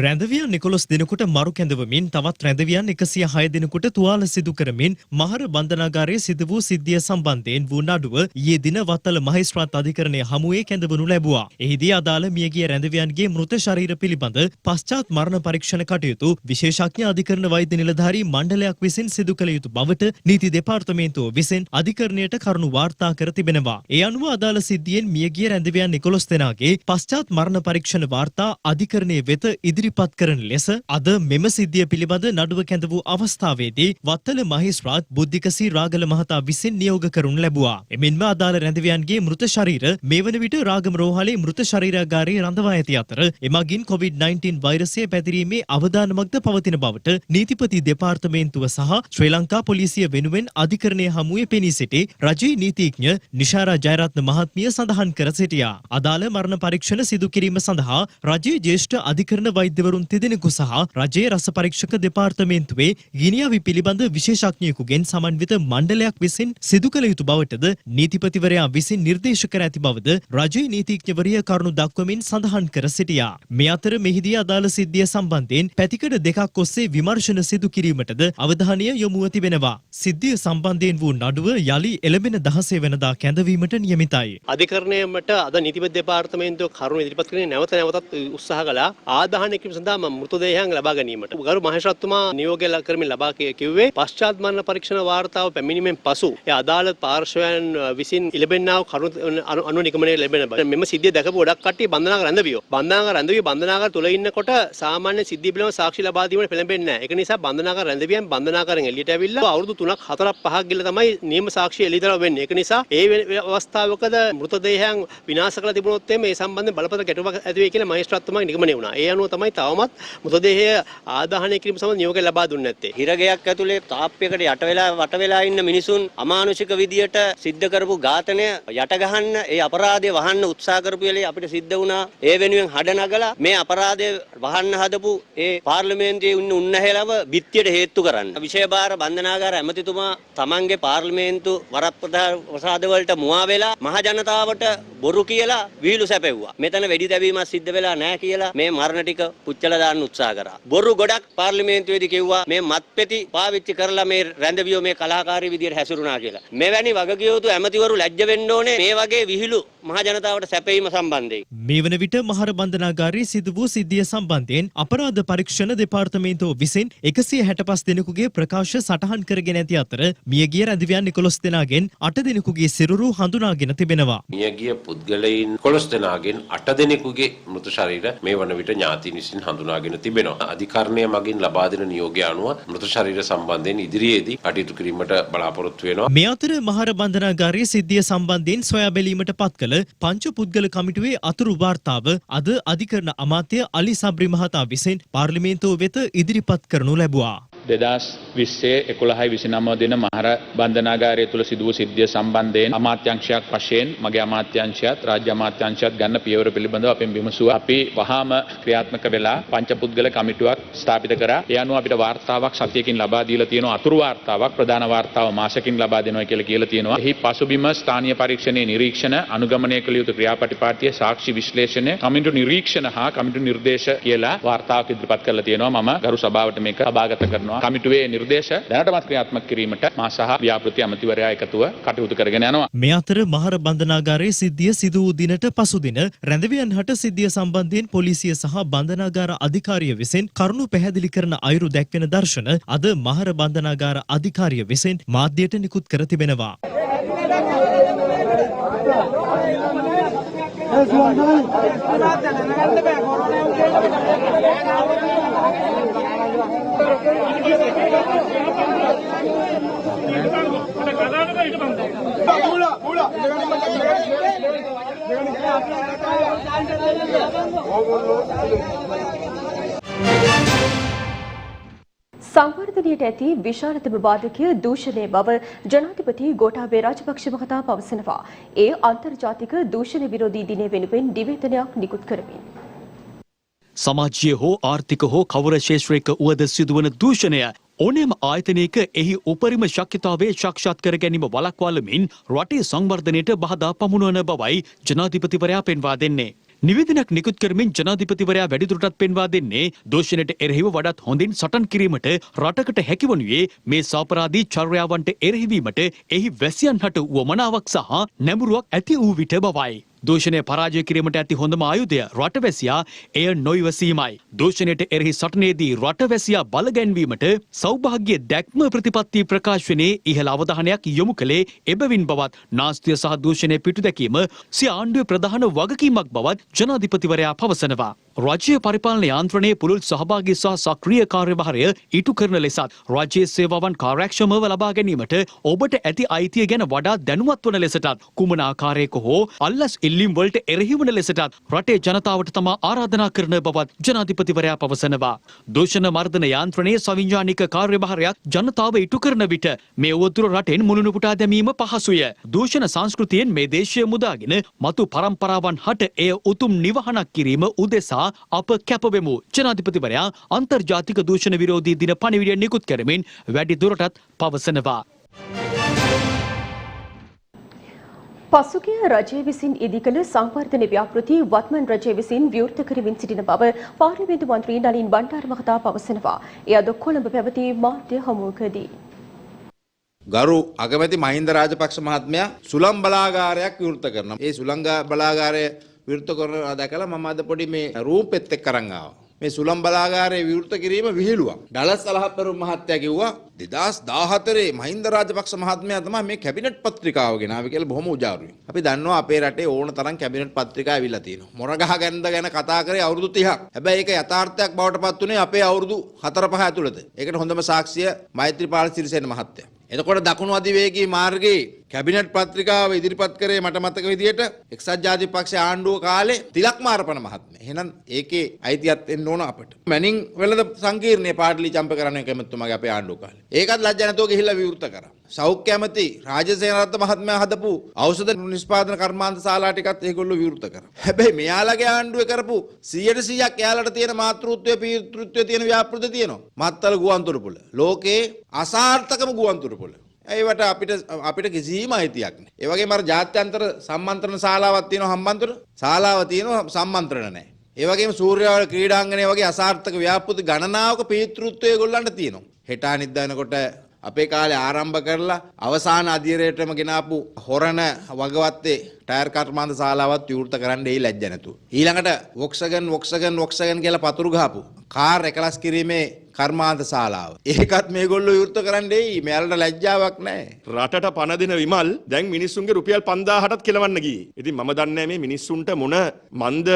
රැඳවියන් 11 දිනකට මරු කැඳවමින් තවත් රැඳවියන් 106 දිනකට තුවාල සිදු කරමින් මහර බන්ධනාගාරයේ සිදු වූ සිද්ධිය සම්බන්ධයෙන් වූ නඩුව ඊයේ දින වත්තල මහේස්ත්‍රාත් අධිකරණයේ හමුවේ කැඳවනු ලැබුවා. එහිදී අදාළ මියගිය රැඳවියන්ගේ මෘත ශරීර පිළිබඳ පශ්චාත් මරණ පරීක්ෂණ කටයුතු විශේෂඥ අධිකරණ වෛද්‍ය නිලධාරී මණ්ඩලයක් විසින් සිදු කළ යුතු බවට නීති දෙපාර්තමේන්තුව විසින් අධිකරණයට කරුණු වාර්තා කර තිබෙනවා. ඒ අනුව අදාළ සිද්ධියෙන් මියගිය රැඳවියන් 11 දෙනාගේ පශ්චාත් මරණ පරීක්ෂණ වාර්තා අධිකරණයේ වෙත ඉදිරිපත් කරන ලෙස අද මෙම සිද්ධිය පිළිබඳ නඩුව කැඳ වූ අවස්ථාවේදී වත්තල මහේස්ත්‍රාත් බුද්ධිකසී රාගල මහතා විසින් නියෝග කරනු ලැබුවා. එමෙන්ම අදාළ රැඳවියන්ගේ මෘත ශරීර මේ වන විට රාගම රෝහලේ මෘත ශරීරාගාරයේ රඳවා ඇති අතර එමගින් COVID-19 වෛරසය පැතිරීමේ අවදානමක්ද පවතින බවට නීතිපති දෙපාර්තමේන්තුව සහ ශ්‍රී ලංකා පොලිසිය වෙනුවෙන් අධිකරණයේ හමුවේ පෙනී සිටි රජයේ නීතිඥ නිශාරා ජයරත්න මහත්මිය සඳහන් කර සිටියා. අදාළ මරණ පරීක්ෂණ සිදු කිරීම සඳහා රජයේ ජ්‍යෙෂ්ඨ අධිකරණ වෛද්‍යවරුන් තිදෙනෙකු සහ රජයේ රස පරීක්ෂක දෙපාර්තමේන්තුවේ ගිනියවි පිළිබඳ විශේෂඥයෙකුගෙන් සමන්විත මණ්ඩලයක් විසින් සිදු කළ යුතු බවටද නීතිපතිවරයා විසින් නිර්දේශ කර ඇති බවද රජයේ නීතිඥවරිය කරුණු දක්වමින් සඳහන් කර සිටියා. මේ අතර මෙහිදී අදාළ සිද්ධිය සම්බන්ධයෙන් පැතිකඩ දෙකක් ඔස්සේ විමර්ශන සිදු කිරීමටද අවධානය යොමුව තිබෙනවා. සිද්ධිය සම්බන්ධයෙන් වූ නඩුව යලි එළඹෙන 16 වෙනිදා කැඳවීමට නියමිතයි. අධිකරණයට අද නීතිපති දෙපාර්තමේන්තුව කරුණු ඉදිරිපත් කරන්නේ නැවතත් උත්සාහ කළා. ආදාහනය කිරීම සඳහා මෘතදේහයන් ලබා ගැනීමට. ගරු මහේස්ත්‍රාත්තුමා නියෝගය කරමින් ලබා කිව්වේ පශ්චාත් මරණ පරීක්ෂණ වාර්තාව පැමිණීමෙන් පසු ඒ අදාළ පාර්ශවයන් විසින් ඉලබෙන්නා කරුණු අනුව නිගමනය ලැබෙන බව. මෙම සිද්ධිය දැකපු ගොඩක් කට්ටිය බන්ධනාගාර රැඳවියෝ. බන්ධනාගාර තුල ඉන්නකොට සාමාන්‍ය සිද්ධිය පිළිබඳව සාක්ෂි ලබා දීමට පෙළඹෙන්නේ නැහැ. ඒක නිසා බන්ධනාගාර රැඳවියන් බන්ධනාගාරයෙන් එළියට ඇවිල්ලා අවුරුදු 3ක් 4ක් 5ක් ගිහලා තමයි නියම සාක්ෂි එළියට වෙන්නේ. ඒක නිසා ඒ අවස්ථාවකද මෘතදේහයන් විනාශ කළ තිබුණොත් මේ සම්බන්ධයෙන් බලපෑම් ගැටුමක් ඇති වෙයි කියලා මහේස්ත්‍රාත්තුමා නිගමනය වුණා. ඒ අනුව තමයි තවමත් මෘතදේහය ආදාහනය කිරීම සම්බන්ධ නියෝගය ලබා දුන්නේ නැත්තේ. හිරගයක් ඇතුලේ තාප්පයකට වට වෙලා ඉන්න මිනිසුන් අමානුෂික විදියට සිද්ධ කරපු ඝාතනය යට ගහන්න ඒ අපරාධය වහන්න උත්සාහ කරපු වෙලේ අපිට සිද්ධ වුණා ඒ වෙනුවෙන් හඩ නගලා මේ අපරාධය වහන්න හදපු ඒ පාර්ලිමේන්තුවේ ඉන්න උන්නැහෙලව බිත්තියට හේතු කරන්න. විශේෂ බන්ධනාගාර ඇමතිතුමා තමන්ගේ පාර්ලිමේන්තු වරප්‍රසාද වලට මුවා වෙලා මහ ජනතාවට බොරු කියලා විහිළු සැපෙව්වා. මෙතන වෙඩි තැබීමක් සිද්ධ වෙලා නැහැ කියලා මේ මරණ ටික පුච්චලා දාන්න උත්සාහ කරා. බොරු ගොඩක් පාර්ලිමේන්තුවේදී කිව්වා මේ මත්පෙති පාවිච්චි කරලා මේ රැඳවියෝ මේ කලාකාරී විදියට හැසිරුණා කියලා. මෙවැනි වගකිය යුතු ඇමතිවරු ලැජ්ජ වෙන්න ඕනේ මේ වගේ විහිළු මහ ජනතාවට සැපයීම සම්බන්ධයෙන්. මේ වන විට මහර බන්ධනාගාරයේ සිදු වූ සිද්ධිය සම්බන්ධයෙන් අපරාධ පරීක්ෂණ දෙපාර්තමේන්තුව විසින් 165 දෙනෙකුගේ ප්‍රකාශ සටහන් කරගෙන ඇති අතර මියගිය රැඳවියන් 11 දෙනාගෙන් 8 දෙනෙකුගේ සිරුරු හඳුනාගෙන තිබෙනවා. මියගිය පුද්ගලයන් 11 දෙනාගෙන් 8 දෙනෙකුගේ මෘත ශරීර මේ වන විට ඥාතීන් විසින් හඳුනාගෙන තිබෙනවා. අධිකරණය මගින් ලබා දෙන නියෝගය අනුව මෘත ශරීර සම්බන්ධයෙන් ඉදිරියේදී කටයුතු කිරීමට බලාපොරොත්තු වෙනවා. මේ අතර මහර බන්ධනාගාරයේ සිද්ධිය සම්බන්ධයෙන් සොයා බැලීමට පත් කළ පංච පුද්ගල කමිටුවේ අතුරු වාර්තාව අද අධිකරණ අමාත්‍ය අලි සබ්රි මහතා විසින් පාර්ලිමේන්තුව වෙත ඉදිරිපත් කරනු ලැබුවා. 2020-11-29 දින මහර බන්ධනාගාරය තුල සිදු වූ සිද්ධිය සම්බන්ධයෙන් අමාත්‍යංශයක් වශයෙන් මගේ අමාත්‍යංශයත් රාජ්‍ය අමාත්‍යංශයත් ගන්න පියවර පිළිබඳව අපෙන් විමසුවා. අපි වහාම ක්‍රියාත්මක වෙලා පංචපුද්ගල කමිටුවක් ස්ථාපිත කරා. ඒ අනුව අපිට වාර්තාවක් සතියකින් ලබා දීලා තියෙනවා. අතුරු වාර්තාවක් ප්‍රධාන වාර්තාව මාසකින් ලබා දෙනවා කියලා තියෙනවා. එහි පසුබිම ස්ථානීය පරීක්ෂණයේ නිරීක්ෂණ අනුගමනය කළ යුතු ක්‍රියාපටිපාටිය සාක්ෂි විශ්ලේෂණය කමිටු නිරීක්ෂණ හා කමිටු නිර්දේශ කියලා වාර්තාවක් ඉදිරිපත් කරලා තියෙනවා. මම ගරු සභාවට මේක සභාගත කරනවා. තියෙනවා. කමිටුවේ නිර්දේශ දැනටමත් ක්‍රියාත්මක කිරීමට මා සහ ව්‍යාපෘති අමාත්‍යවරයා එකතුව කටයුතු කරගෙන යනවා. මේ අතර මහර බන්ධනාගාරයේ සිද්ධිය සිදු වූ දිනට පසුදින රැඳවියන් හට සිද්ධිය සම්බන්ධයෙන් පොලිසිය සහ බන්ධනාගාර අධිකාරිය විසින් කරුණු පැහැදිලි කරන අයුරු දැක්වෙන දර්ශන අද මහර බන්ධනාගාර අධිකාරිය විසින් මාධ්‍යයට නිකුත් කර තිබෙනවා. සංවර්ධනයට ඇති විශාලතම බාධකය දූෂණය බව ජනාධිපති ගෝඨාභය රාජපක්ෂ මහතා පවසනවා. ඒ අන්තර්ජාතික දූෂණ විරෝධී දිනය වෙනුවෙන් නිවේදනයක් නිකුත් කරමින්. සමාජයේ හෝ ආර්ථික හෝ කවර ක්ෂේත්‍රයක වුවද සිදුවන දූෂණය ඕනෑම ආයතනයක එහි උපරිම ශක්්‍යතාවය සාක්ෂාත් කර ගැනීම වළක්වාලමින් රටේ සංවර්ධනයට බාධා පමුණුවන බවයි ජනාධිපතිවරයා පෙන්වා දෙන්නේ. නිවේදනයක් නිකුත් කරමින් ජනාධිපතිවරයා වැඩිදුරටත් පෙන්වා දෙන්නේ දූෂණයට එරෙහිව වඩාත් හොඳින් සටන් කිරීමට රටකට හැකිවනුයේ මේ සාපරාධී චර්යාවන්ට එරෙහිවීමට එහි වැසියන් හට වමනාවක් සහ නැඹුරුවක් ඇති වූ විට බවයි. දූෂණය පරාජය කිරීමට ඇති හොඳම ආයුධය රටවැසියා එය නොයිවසීමයි. දූෂණයට එරෙහි සටනේදී රටවැසියා බලගැන්වීමට සෞභාග්‍ය දැක්ම ප්‍රතිපත්ති ප්‍රකාශනයේ ඉහළ අවධානයක් යොමු කළේ එබැවින් බවත් නාස්තිය සහ දූෂණය පිටුදැකීම සිය ආණ්ඩුවේ ප්‍රධාන වගකීමක් බවත් ජනාධිපතිවරයා පවසනවා. රාජ්‍ය පරිපාලන යාන්ත්‍රණයේ පුළුල් සහභාගී සහ සක්‍රීය කාර්යභාරය ඉටු කරන ලෙසත් රාජ්‍ය සේවාවන් කාර්යක්ෂමව ලබා ගැනීමට ඔබට ඇති අයිතිය ගැන වඩා දැනුවත් වන ලෙසටත් කුමන ආකාරයක හෝ අල්ලස් ඉල්ලීම් වලට එරෙහිවන ලෙසටත් රටේ ජනතාවට තමා ආරාධනා කරන බවත් ජනාධිපතිවරයා පවසනවා. දූෂණ මර්දන යාන්ත්‍රණයේ සවිඥානික කාර්යභාරයක් ජනතාව ඉටු කරන විට මේ උවදුර රටෙන් මුළුණු පුටා දැමීම පහසුය. දූෂණ සංස්කෘතියෙන් මේ දේශය මුදාගෙන මතු පරම්පරාවන් හට එය උතුම් නිවහනක් කිරීම උදෙසා අප කැපවෙමු. ජනාධිපතිවරයා අන්තර්ජාතික දූෂණ විරෝධී දින පණිවිඩය නිකුත් කරමින් වැඩි දුරටත් පවසනවා. පසුගිය රජය විසින් ඉදිකළ සංවර්ධන ව්‍යාපෘති වත්මන් රජය විසින් විවෘත කරමින් සිටින බව පාර්ලිමේන්තු මන්ත්‍රී නලින් බණ්ඩාර මහතා පවසනවා. එය අද කොළඹ පැවති මාධ්‍ය හමුවකදී. ගරු අගමැති මහින්ද රාජපක්ෂ මහත්මයා සුළං බලාගාරයක් විවෘත කරනවා. ඒ සුළං බලාගාරය විවෘත කරනවා දැකලා මම අද පොඩි මේ රූම් පෙත් එක්ක අරන් ආවා. මේ සුළං බලාගාරය විවෘත කිරීම විහිළුවක්. ඩලස් අලහප්පරුම් මහත්තයා කිව්වා 2014 මහින්ද රාජපක්ෂ මහත්මයා තමයි මේ කැබිනට් පත්‍රිකාව ගෙනාවේ කියලා බොහොම උජාරුවෙන්. අපි දන්නවා අපේ රටේ ඕන තරම් කැබිනට් පත්‍රිකා ඇවිල්ලා තියෙනවා. මොරගහ ගැන කතා කරේ අවුරුදු 30ක්. හැබැයි ඒක යථාර්ථයක් බවට පත් වුණේ අපේ අවුරුදු 4-5 ඇතුළත. ඒකට හොඳම සාක්ෂිය මෛත්‍රීපාල සිරිසේන මහත්තයා. එතකොට දකුණු අධිවේගී මාර්ගයේ කැබිනට් පත්‍රිකාව ඉදිරිපත් කරේ මට මතක විදියට එක්සත් ජාතික පක්ෂයේ ආණ්ඩුව කාලේ තිලක් මාරපන මහත්මයා. එහෙනම් ඒකේ අයිතියක් එන්න ඕන අපට. මැනින් වෙලද සංකීර්ණයේ පාඩලි චම්ප කරන්න කැමැතුමාගේ අපේ ආණ්ඩුව කාලේ. ඒකත් ලැජ්ජා නැතුව ගිහිල්ලා විවෘත කරා. සෞඛ්‍ය ඇමති රාජසේනරත්න මහත්මයා හදපු ඖෂධ නිෂ්පාදන කර්මාන්ත ශාලා ටිකත් ඒගොල්ලෝ විවෘත කරා. හැබැයි මෙයාලගේ ආණ්ඩුවේ කරපු 100%ක් එයාලට තියෙන මාතෘත්වයේ පීතෘත්වයේ තියෙන ව්‍යාපෘති තියෙනවා. මත්තල ගුවන්තොටුපොළ. ලෝකේ අසාර්ථකම ගුවන්තොටුපොළ. ඒවට අපිට කිසිම අයිතියක් නැහැ. ඒ වගේම අර ජාත්‍යන්තර සම්මන්ත්‍රණ ශාලාවක් තියෙනවා හම්බන්තොට. ශාලාව තියෙනවා සම්මන්ත්‍රණ නැහැ. ඒ වගේම සූර්යාවල ක්‍රීඩාංගණය වගේ අසාර්ථක ව්‍යාපෘති ගණනාවක පීතෘත්වය ඒගොල්ලන්ට තියෙනවා. හෙට අනිද්දා වෙනකොට අපේ කාලේ ආරම්භ කරලා අවසාන අධීරයටම ගෙනාපු හොරණ වගවත්තේ ටයර් කර්මාන්ත ශාලාවත් විවෘත කරන්න ඒ ලැජ්ජ නැතුව. ඊළඟට වොක්සගන් කියලා පතුරු ගහපු කාර් එකලස් කිරීමේ කර්මාන්ත ශාලාව. ඒකත් මේගොල්ලෝ විවෘත කරන්නේ මෙයාලට ලැජ්ජාවක් නැහැ. රටට පණ දෙන විමල් දැන් මිනිස්සුන්ගේ රුපියල් 5000ටත් කෙලවන්න ගියේ. ඉතින් මම දන්නේ මේ මිනිස්සුන්ට මොන මන්ද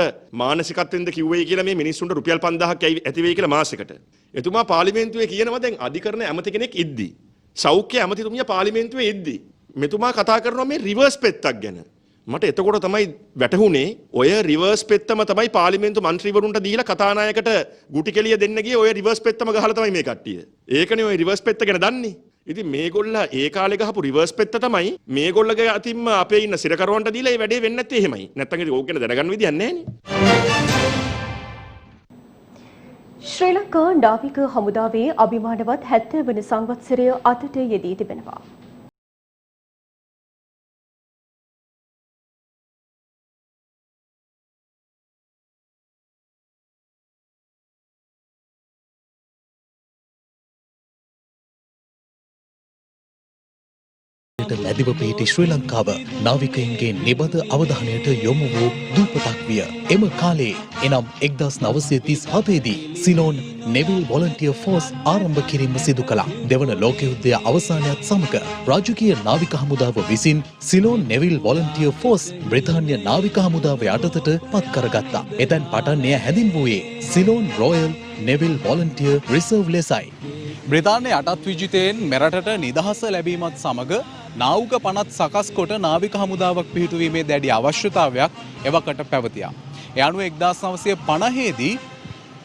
මානසිකත්වෙන්ද කිව්වේ කියලා මේ මිනිස්සුන්ට රුපියල් 5000ක් ඇති වෙයි කියලා මාසෙකට. එතුමා පාර්ලිමේන්තුවේ කියනවා දැන් අධිකරණ ඇමති කෙනෙක් ඉද්දි. සෞඛ්‍ය ඇමතිතුමිය පාර්ලිමේන්තුවේ ඉද්දි. මෙතුමා කතා කරනවා මේ රිවර්ස් පෙත්තක් ගැන. මට එතකොට තමයි වැටහුනේ ඔය රිවර්ස් පෙත්තම තමයි පාර්ලිමේන්තු මන්ත්‍රීවරුන්ට දීලා කතානායකට ගුටි කෙලිය දෙන්න ගියේ ඔය රිවර්ස් පෙත්තම ගහලා තමයි මේ කට්ටිය. ඒකනේ ඔය රිවර්ස් පෙත්ත ගැන දන්නේ. ඉතින් මේගොල්ලා ඒ කාලේ ගහපු රිවර්ස් පෙත්ත තමයි මේගොල්ලගේ අතින්ම අපේ ඉන්න සිරකරුවන්ට දීලා මේ වැඩේ වෙන්නේ නැත්තේ එහෙමයි. නැත්තම් ඉතින් ඕක ගැන දැනගන්න විදියක් නැහැ ශ්‍රී ලංකා නාවික හමුදාවේ අභිමානවත් 70 වන සංවත්සරය අදට යෙදී තිබෙනවා. මැදිව පිහිටි ශ්‍රී ලංකාව නාවිකයින්ගේ නිබඳ අවධානයට යොමු වූ දූපතක් විය. එම කාලේ එනම් 1937 දී සිලෝන් නෙවිල් වොලන්ටියර් ෆෝස් ආරම්භ කිරීම සිදු කළා. දෙවන ලෝක යුද්ධය අවසානයත් සමග රාජකීය නාවික හමුදාව විසින් සිලෝන් නෙවිල් වොලන්ටියර් ෆෝස් බ්‍රිතාන්‍ය නාවික හමුදාව යටතට පත් කරගත්තා. එතැන් පටන් එය හැඳින්වූයේ Ceylon royal naval volunteer reserve ලෙසයි. බ්‍රිතාන්‍ය යටත් විජිතයෙන් මෙරටට නිදහස ලැබීමත් සමග නාවික පනත් සකස් කොට නාවික හමුදාවක් පිහිටුවීමේ දැඩි අවශ්‍යතාවයක් එවකට පැවතියා. ඒ අනුව 1950 දී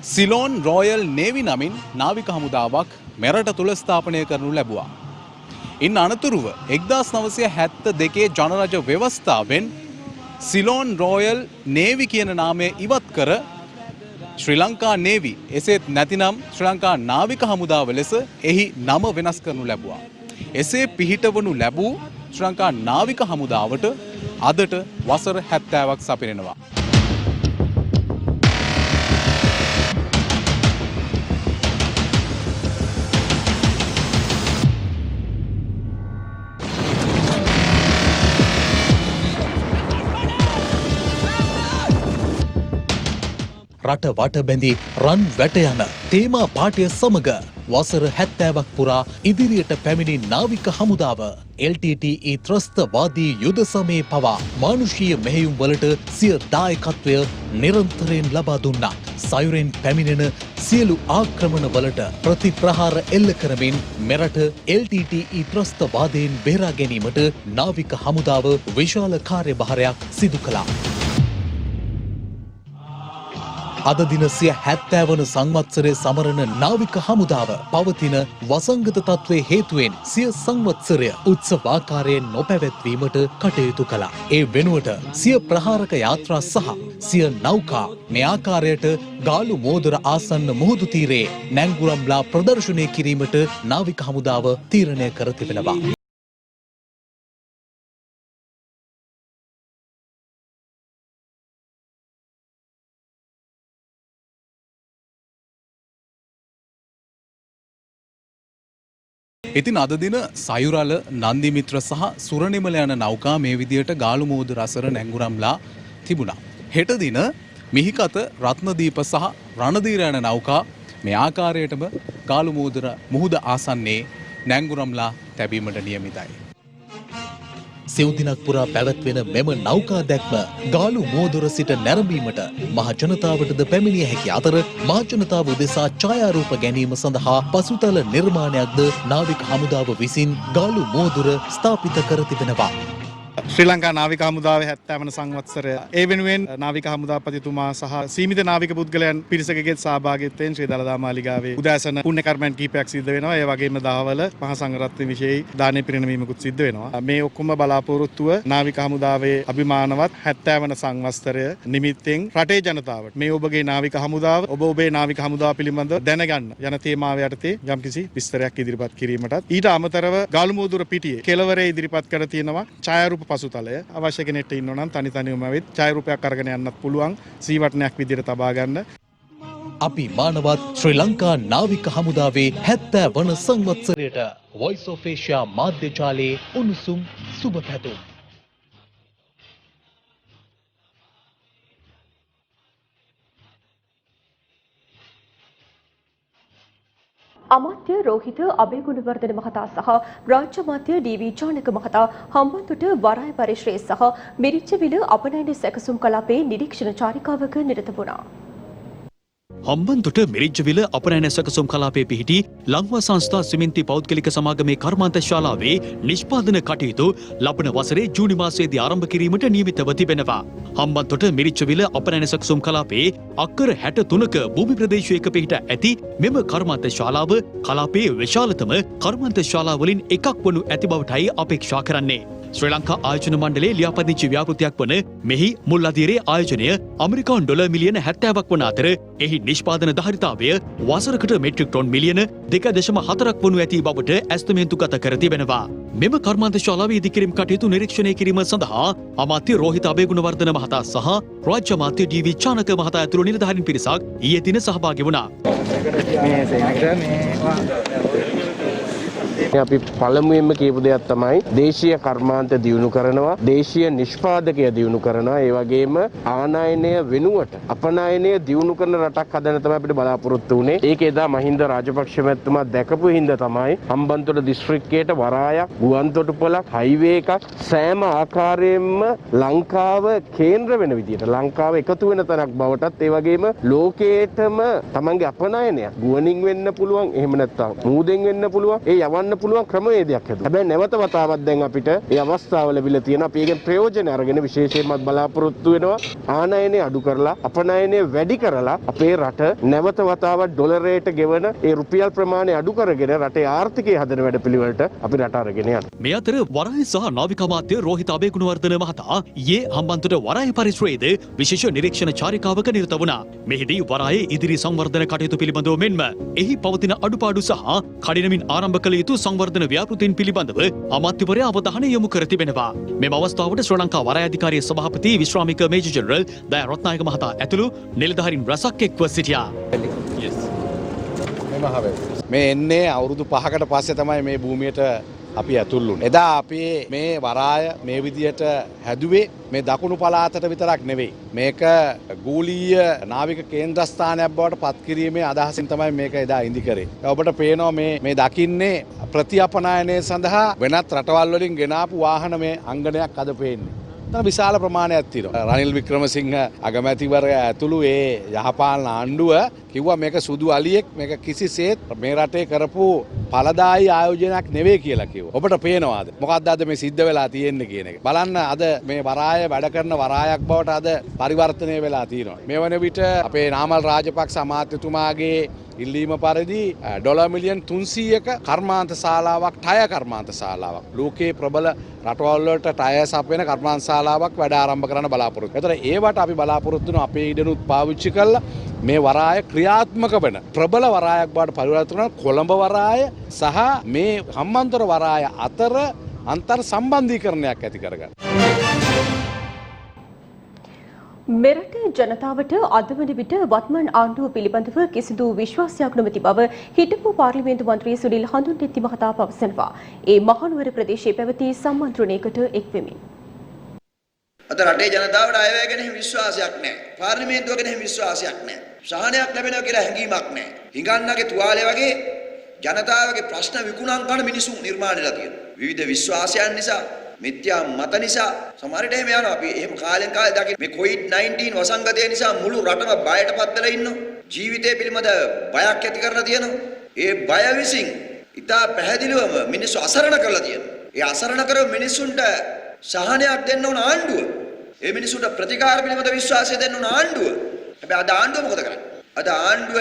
සිලෝන් රොයල් නේවි නමින් නාවික හමුදාවක් මෙරට තුළ ස්ථාපනය කරනු ලැබුවා. ඉන් අනතුරුව 1972 ජනරජ ව්‍යවස්ථාවෙන් සිලෝන් රොයල් නේවි කියන නාමය ඉවත් කර ශ්‍රී ලංකා නේවි එසේත් නැතිනම් ශ්‍රී ලංකා නාවික හමුදාව ලෙස එහි නම වෙනස් කරනු ලැබුවා. එසේ පිහිටවනු ලැබූ ශ්‍රී ලංකා නාවික හමුදාවට අදට වසර 70ක් සපිරෙනවා. රට වට බැඳි රන් වැට යන තේමා පාඨය සමග වසර 70ක් පුරා ඉදිරියට පැමිණි නාවික හමුදාව LTTE ත්‍රස්තවාදී යුද සමයේ පවා මානුෂීය මෙහෙයුම් වලට සිය දායකත්වය නිරන්තරයෙන් ලබා දුන්නා. සයුරෙන් පැමිණෙන සියලු ආක්‍රමණ වලට ප්‍රතිප්‍රහාර එල්ල කරමින් මෙරට LTTE ත්‍රස්තවාදයෙන් බේරා ගැනීමට නාවික හමුදාව විශාල කාර්යභාරයක් සිදු කළා. අද දින 70 වන සංවත්සරය සමරන නාවික හමුදාව පවතින වසංගත තත්ත්වයේ හේතුවෙන් සිය සංවත්සරය උත්සවාකාරයෙන් නොපැවැත්වීමට කටයුතු කළා. ඒ වෙනුවට සිය ප්‍රහාරක යාත්‍රා සහ සිය නෞකා මේ ආකාරයට ගාලු මෝදර ආසන්න මුහුදු තීරයේ නැංගුරම්ලා ප්‍රදර්ශනය කිරීමට නාවික හමුදාව තීරණය කර තිබෙනවා. ඉතින් අද දින සයුරල නන්දිමිත්‍ර සහ සුරනිමල යන නෞකා මේ විදියට ගාලු මෝද රසර නැංගුරම්ලා තිබුණා. හෙට දින මිහිකත රත්නදීප සහ රණදීර යන නෞකා මේ ආකාරයටම ගාලු මෝදර මුහුද ආසන්නයේ නැංගුරම්ලා තැබීමට නියමිතයි. සිව්දිනක් පුරා පැවැත්වෙන මෙම නෞකා දැක්ම ගාලු මෝදුර සිට නැරඹීමට මහ ජනතාවටද පැමිණිය හැකි අතර මහ ජනතාව උදෙසා ඡායාරූප ගැනීම සඳහා පසුතල නිර්මාණයක්ද නාවික හමුදාව විසින් ගාලු මෝදුර ස්ථාපිත කර තිබෙනවා. ශ්‍රී ලංකා නාවික හමුදාවේ 70 වන සංවත්සරය ඒ වෙනුවෙන් නාවික හමුදාපතිතුමා සහ සීමිත නාවික පුද්ගලයන් පිරිසකගේ සහභාගීත්වයෙන් ශ්‍රී දළදා මාලිගාවේ උදෑසන පුණ්‍ය කර්මයන් කීපයක් සිද්ධ වෙනවා. ඒ වගේම දහවල මහා සංඝරත්න විශේෂයි දානේ පිරිනැමීමකුත් සිද්ධ වෙනවා. මේ ඔක්කොම බලාපොරොත්තුව නාවික හමුදාවේ අභිමානවත් 70 වන සංවත්සරය නිමිත්තෙන් රටේ ජනතාවට මේ ඔබගේ නාවික හමුදාව ඔබේ නාවික හමුදාව පිළිබඳව දැනගන්න යන තේමාව යටතේ යම්කිසි විස්තරයක් ඉදිරිපත් කිරීමටත් ඊට අමතරව ගාලුමෝදුර පිටියේ කෙළවරේ ඉදිරිපත් කර තියෙනවා ඡායාරූප පසුතලය අවශ්‍ය කෙනෙක්ට ඉන්නවා නම් තනිවම වෙත් ඡායාරූපයක් අරගෙන යන්නත් පුළුවන් සීවටනයක් විදිහට තබා ගන්න. අපි මානවත් ශ්‍රී ලංකා නාවික හමුදාවේ 70 වන සංවත්සරයට Voice of Asia මාධ්‍ය ජාලයේ උණුසුම් සුබ පැතුම්. අමාත්‍ය රෝහිත අබේගුණවර්ධන මහතා සහ රාජ්‍ය අමාත්‍ය ඩී.වී. චානක මහතා හම්බන්තොට වරාය පරිශ්‍රයේ සහ මිරිච්චවිල අපනයන සැකසුම් කලාපයේ නිරීක්ෂණ චාරිකාවක නිරත වුණා. හම්බන්තොට මිරිච්චවිල අපනයන සැකසුම් කලාපයේ පිහිටි ලංවා සංස්ථා සිමෙන්ති පෞද්ගලික සමාගමේ කර්මාන්ත ශාලාවේ නිෂ්පාදන කටයුතු ලබන වසරේ ජූනි මාසයේදී ආරම්භ කිරීමට නියමිතව තිබෙනවා. හම්බන්තොට මිරිච්චවිල අපනයන සැකසුම් කලාපයේ අක්කර 63ක භූමි ප්‍රදේශයක පිහිට ඇති මෙම කර්මාන්ත ශාලාව කලාපයේ විශාලතම කර්මාන්ත ශාලාවලින් එකක් වනු ඇති බවටයි අපේක්ෂා කරන්නේ. ශ්‍රී ලංකා ආයෝජන මණ්ඩලයේ ලියාපදිංචි ව්‍යාපෘතියක් වන මෙහි මුල් අදියරේ ආයෝජනය ඇමරිකානු ඩොලර් මිලියන 70ක් වන අතර එහි නිෂ්පාදන ධාරිතාවය වසරකට මෙට්‍රික් ටොන් මිලියන 2.4ක් වනු ඇති බවට ඇස්තමේන්තුගත කර තිබෙනවා. මෙම කර්මාන්ත ශාලාවේ ඉදිකිරීම් කටයුතු නිරීක්ෂණය කිරීම සඳහා අමාත්‍ය රෝහිත අබේගුණවර්ධන මහතා සහ රාජ්‍ය අමාත්‍ය ඩී.වී. චානක මහතා ඇතුළු නිලධාරීන් පිරිසක් ඊයේ දින සහභාගී වුණා. අපි පළමුවෙන්ම කියපු දෙයක් තමයි දේශීය කර්මාන්ත දියුණු කරනවා, දේශීය නිෂ්පාදකය දියුණු කරනවා, ඒ වගේම ආනයනය වෙනුවට අපනයනය දියුණු කරන රටක් හදන්න තමයි අපිට බලාපොරොත්තු වුණේ. ඒක එදා මහින්ද රාජපක්ෂ මැතිතුමා දැකපු හින්දා තමයි හම්බන්තොට දිස්ත්‍රික්කයට වරායක්, ගුවන්තොටුපළක්, හයිවේ එකක් සෑම ආකාරයෙන්ම ලංකාව කේන්ද්‍ර වෙන විදියට, ලංකාව එකතු වෙන තැනක් බවටත්, ඒ වගේම ලෝකයේටම තමන්ගේ අපනයනය ගුවනින් වෙන්න පුළුවන්, එහෙම නැත්නම් මූදෙන් වෙන්න පුළුවන්, ඒ යවන්න පුළුවන් ක්‍රමවේදයක් හැදුවා. හැබැයි නැවත වතාවක් දැන් අපිට ඒ අවස්ථාව ලැබිලා තියෙනවා. අපි ඒකෙන් ප්‍රයෝජන අරගෙන විශේෂයෙන්ම බලාපොරොත්තු වෙනවා ආනයනය අඩු කරලා අපනයනය වැඩි කරලා අපේ රට නැවත වතාවක් ඩොලරයට ගෙවන ඒ රුපියල් ප්‍රමාණය අඩු කරගෙන රටේ ආර්ථිකය හදන වැඩපිළිවෙලට අපි රට අරගෙන යනවා. මේ අතර වරාය සහ නාවික අමාත්‍ය රෝහිත අබේගුණවර්ධන මහතා ඊයේ හම්බන්තොට වරාය පරිශ්‍රයේදී විශේෂ නිරීක්ෂණ චාරිකාවක නිරත වුණා. මෙහිදී වරායේ ඉදිරි සංවර්ධන කටයුතු පිළිබඳව මෙන්ම එහි පවතින අඩුපාඩු සහ කඩිනමින් ආරම්භ කළ යුතු සංවර්ධන ව්‍යාපෘතීන් පිළිබඳව අමාත්‍යවරයා අවධානය යොමු කර තිබෙනවා. මෙම අවස්ථාවට ශ්‍රී ලංකා වරාය අධිකාරිය සභාපති විශ්‍රාමික මේජර් ජෙනරල් දයා රත්නායක මහතා ඇතුළු නිලධාරීන් රැසක් එක්ව සිටියා. මේ එන්නේ අවුරුදු 5කට පස්සේ තමයි මේ භූමියට අපි ඇතුල් වුණේ. එදා අපි මේ වරාය මේ විදියට හැදුවේ මේ දකුණු පළාතට විතරක් නෙවෙයි. මේක ගෝලීය නාවික කේන්ද්‍රස්ථානයක් බවට පත් කිරීමේ අදහසින් තමයි මේක එදා ඉදි කරේ. ඔබට පේනවා මේ දකින්නේ ප්‍රතිඅපනයනය සඳහා වෙනත් රටවල් වලින් ගෙනාපු වාහන මේ අංගනයක් අද පේන්නේ. විශාල ප්‍රමාණයක් තියෙනවා. රනිල් වික්‍රමසිංහ අගමැතිවරයා ඇතුළු ඒ යහපාලන ආණ්ඩුව කිව්වා මේක සුදු අලියෙක්, මේක කිසිසේත් මේ රටේ කරපු ඵලදායී ආයෝජනයක් නෙවෙයි කියලා කිව්වා. ඔබට පේනවාද මොකක්ද අද මේ සිද්ධ වෙලා තියෙන්නේ කියන එක? බලන්න අද මේ වරාය වැඩ කරන වරායක් බවට අද පරිවර්තනය වෙලා තියෙනවා. මේ වන විට අපේ නාමල් රාජපක්ෂ අමාත්‍යතුමාගේ ඉල්ලීම පරිදි ඩොලර් මිලියන් 300ක කර්මාන්ත ශාලාවක්, ටයර් කර්මාන්ත ශාලාවක්, ලෝකයේ ප්‍රබල රටවල් වලට ටයර් සපයන කර්මාන්ත ශාලාවක් වැඩ ආරම්භ කරන්න බලාපොරොත්තු. ඒතර ඒවට අපි බලාපොරොත්තු වෙන අපේ ඉඩනුත් පාවිච්චි කරලා මේ වරාය ක්‍රියාත්මක වෙන ප්‍රබල වරායක් බවට පරිවර්තන කරන කොළඹ වරාය සහ මේ හම්බන්තොට වරාය අතර අන්තර් සම්බන්ධීකරණයක් ඇති කරගන්න. මෙරට ජනතාවට අද වන විට වත්මන් ආණ්ඩුව පිළිබඳව කිසිදු විශ්වාසයක් නොමැති බව හිටපු පාර්ලිමේන්තු මන්ත්‍රී සුනිල් හඳුන්නෙත්ති මහතා පවසනවා. ඒ මහනුවර ප්‍රදේශයේ පැවති සම්මන්ත්‍රණයකට එක්වෙමින්. අද රටේ ජනතාවට අයවැය ගැන විශ්වාසයක් නැහැ. පාර්ලිමේන්තුව ගැන විශ්වාසයක් නැහැ. සහනයක් ලැබෙනවා කියලා හැඟීමක් නැහැ. හිඟන්නගේ තුවාලේ වගේ ජනතාවගේ ප්‍රශ්න විකුණන් කරන මිනිසුන් නිර්මාණයලා තියෙනවා. විවිධ විශ්වාසයන් නිසා, මිත්‍යා මත නිසා සමහර විට එහෙම යනවා. අපි එහෙම කාලෙන් කාලේ දකින්න මේ COVID-19 වසංගතය නිසා මුළු රටම බයටපත් වෙලා ඉන්නවා. ජීවිතය පිළිබඳ බයක් ඇති කරලා තියෙනවා. ඒ බය විසින් ඉතා පැහැදිලිවම මිනිස්සු අසරණ කරලා තියෙනවා. ඒ අසරණ කරව මිනිසුන්ට සහනයක් දෙන්න ඕන ආණ්ඩුව. ඒ මිනිසුන්ට ප්‍රතිකාර පිළිබඳ විශ්වාසය දෙන්න ඕන ආණ්ඩුව. හැබැයි අද ආණ්ඩුව මොකද කරන්නේ? අද ආණ්ඩුව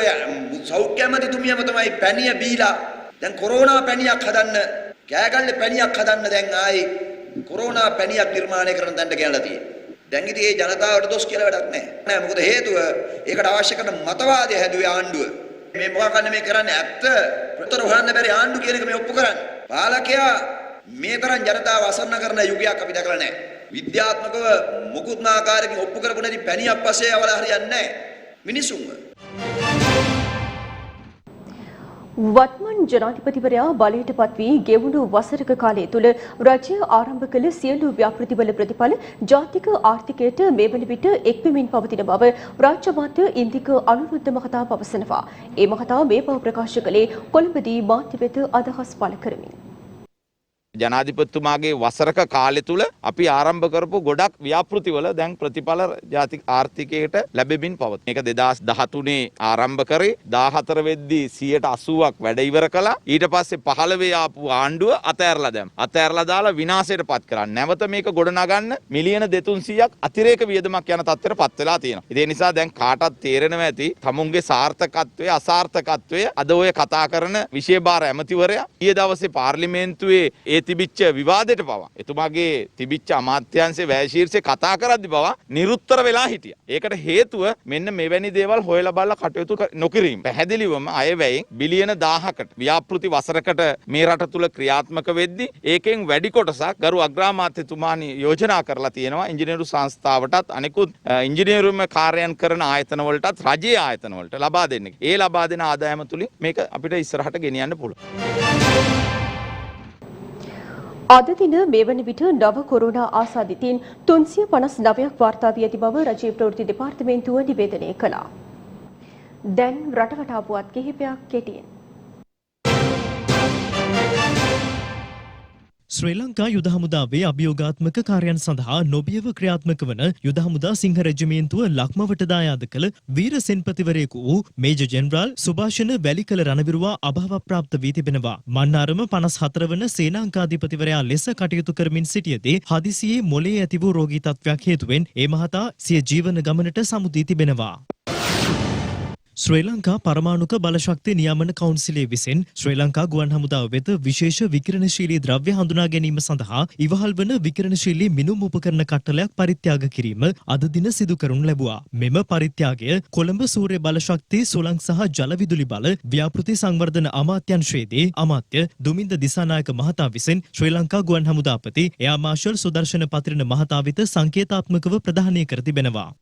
සෞඛ්‍ය ඇමතිතුමියම තමයි පැණිය බීලා දැන් කොරෝනා පැණියක් හදන්න, කෑගල්ලේ පැණියක් හදන්න දැන් ආයේ කොරෝනා පැණියක් නිර්මාණය කරන තැනට ගෙනලා තියෙන්නේ. දැන් ඉතින් මේ ජනතාවට දොස් කියලා වැඩක් නැහැ. මොකද හේතුව ඒකට අවශ්‍ය කරන මතවාදය හැදුවේ ආණ්ඩුව. මේ මොකක්ද මේ කරන්නේ? ඇත්ත උත්තර හොයන්න බැරි ආණ්ඩුව කියන එක මේ ඔප්පු කරන්නේ. පාලකයා මේ තරම් ජනතාව අසරණ කරන යුගයක් අපි දැකලා නැහැ. විද්‍යාත්මකව මුකුත්ම ආකාරයකින් ඔප්පු කරපු නැති පැණියක් පස්සේ අවලා හරියන්නේ නැහැ මිනිසුන්ව. වත්මන් ජනාධිපතිවරයා බලයට පත් වී ගෙවුණු වසරක කාලය තුළ රජය ආරම්භ කළ සියලු ව්‍යාපෘතිවල ප්‍රතිඵල ජාතික ආර්ථිකයට මේ වන විට එක්වෙමින් පවතින බව රාජ්‍ය අමාත්‍ය ඉන්දික අනුරුද්ධ මහතා පවසනවා. ඒ මහතා මේ බව ප්‍රකාශ කළේ කොළඹදී මාධ්‍ය වෙත අදහස් පළ කරමින්. ජනාධිපතිතුමාගේ වසරක කාලය තුල අපි ආරම්භ කරපු ගොඩක් ව්‍යාපෘතිවල දැන් ප්‍රතිඵල ජාතික ආර්ථිකයට ලැබෙමින් පවතී. මේක 2013 ආරම්භ කරේ 14 වෙද්දී 80%ක් වැඩ ඉවර කළා. ඊට පස්සේ 15 ආපු ආණ්ඩුව අතෑරලා දැම්මා. අතෑරලා දාලා විනාශයට පත් කරා. නැවත මේක ගොඩනගන්න මිලියන 200ක් අතිරේක වියදමක් යන තත්ත්වයට පත් වෙලා තියෙනවා. ඒ නිසා දැන් කාටත් තේරෙනවා ඇති තමුන්ගේ සාර්ථකත්වය අසාර්ථකත්වය අද ඔය කතා කරන විශේෂ ඇමතිවරයා ඊයේ දවසේ පාර්ලිමේන්තුවේ තිබිච්ච විවාදයට පවා එතුමාගේ තිබිච්ච අමාත්‍යාංශයේ වැය ශීර්ෂේ කතා කරද්දි පවා නිරුත්තර වෙලා හිටියා. ඒකට හේතුව මෙන්න මෙවැනි දේවල් හොයලා බලලා කටයුතු නොකිරීම. පැහැදිලිවම අයවැයෙන් බිලියන 1000කට ව්‍යාපෘති වසරකට මේ රට තුල ක්‍රියාත්මක වෙද්දී ඒකෙන් වැඩි කොටසක් ගරු අග්‍රාමාත්‍යතුමානි යෝජනා කරලා තියෙනවා ඉංජිනේරු සංස්ථාවටත් අනිකුත් ඉංජිනේරුම කාර්යයන් කරන ආයතන වලටත් රජයේ ආයතන වලට ලබා දෙන්න. ඒ ලබා දෙන ආදායම තුලින් මේක අපිට ඉස්සරහට ගෙනියන්න පුළුවන්. අද දින මේ වන විට නව කොරෝනා ආසාදිතයින් 359ක් වාර්තා වී ඇති බව රජයේ ප්‍රවෘත්ති දෙපාර්තමේන්තුව නිවේදනය කළා. දැන් රටවටා පුවත් කිහිපයක් කෙටියෙන්. ශ්‍රී ලංකා යුද හමුදාවේ අභියෝගාත්මක කාර්යයන් සඳහා නොබියව ක්‍රියාත්මක වන යුද හමුදා සිංහ රෙජිමේන්තුව ලක්මවට දායාද කළ වීර සෙන්පතිවරයෙකු වූ මේජර් ජෙනරාල් සුභාෂණ වැලිකල රණවිරුවා අභාවප්‍රාප්ත වී තිබෙනවා. මන්නාරම 54 වන සේනාංකාධිපතිවරයා ලෙස කටයුතු කරමින් සිටියදී හදිසියේ මොළයේ ඇති වූ රෝගී තත්ත්වයක් හේතුවෙන් ඒ මහතා සිය ජීවන ගමනට සමුදී තිබෙනවා. ශ්‍රී ලංකා පරමාණුක බලශක්ති නියාමන කවුන්සිලයේ විසින් ශ්‍රී ලංකා ගුවන් හමුදාව වෙත විශේෂ විකිරණශීලී ද්‍රව්‍ය හඳුනා ගැනීම සඳහා ඉවහල් වන විකිරණශීලී මිනුම් උපකරණ කට්ටලයක් පරිත්‍යාග කිරීම අද දින සිදු කරනු ලැබුවා. මෙම පරිත්‍යාගය කොළඹ සූර්ය බලශක්ති සුළං සහ ජල විදුලි බල ව්‍යාපෘති සංවර්ධන අමාත්‍යංශයේදී අමාත්‍ය දුමින්ද දිසානායක මහතා විසින් ශ්‍රී ලංකා ගුවන් හමුදාපති එයා මාර්ෂල් සුදර්ශන පතිරණ මහතා වෙත සංකේතාත්මකව ප්‍රදානය කර තිබෙනවා.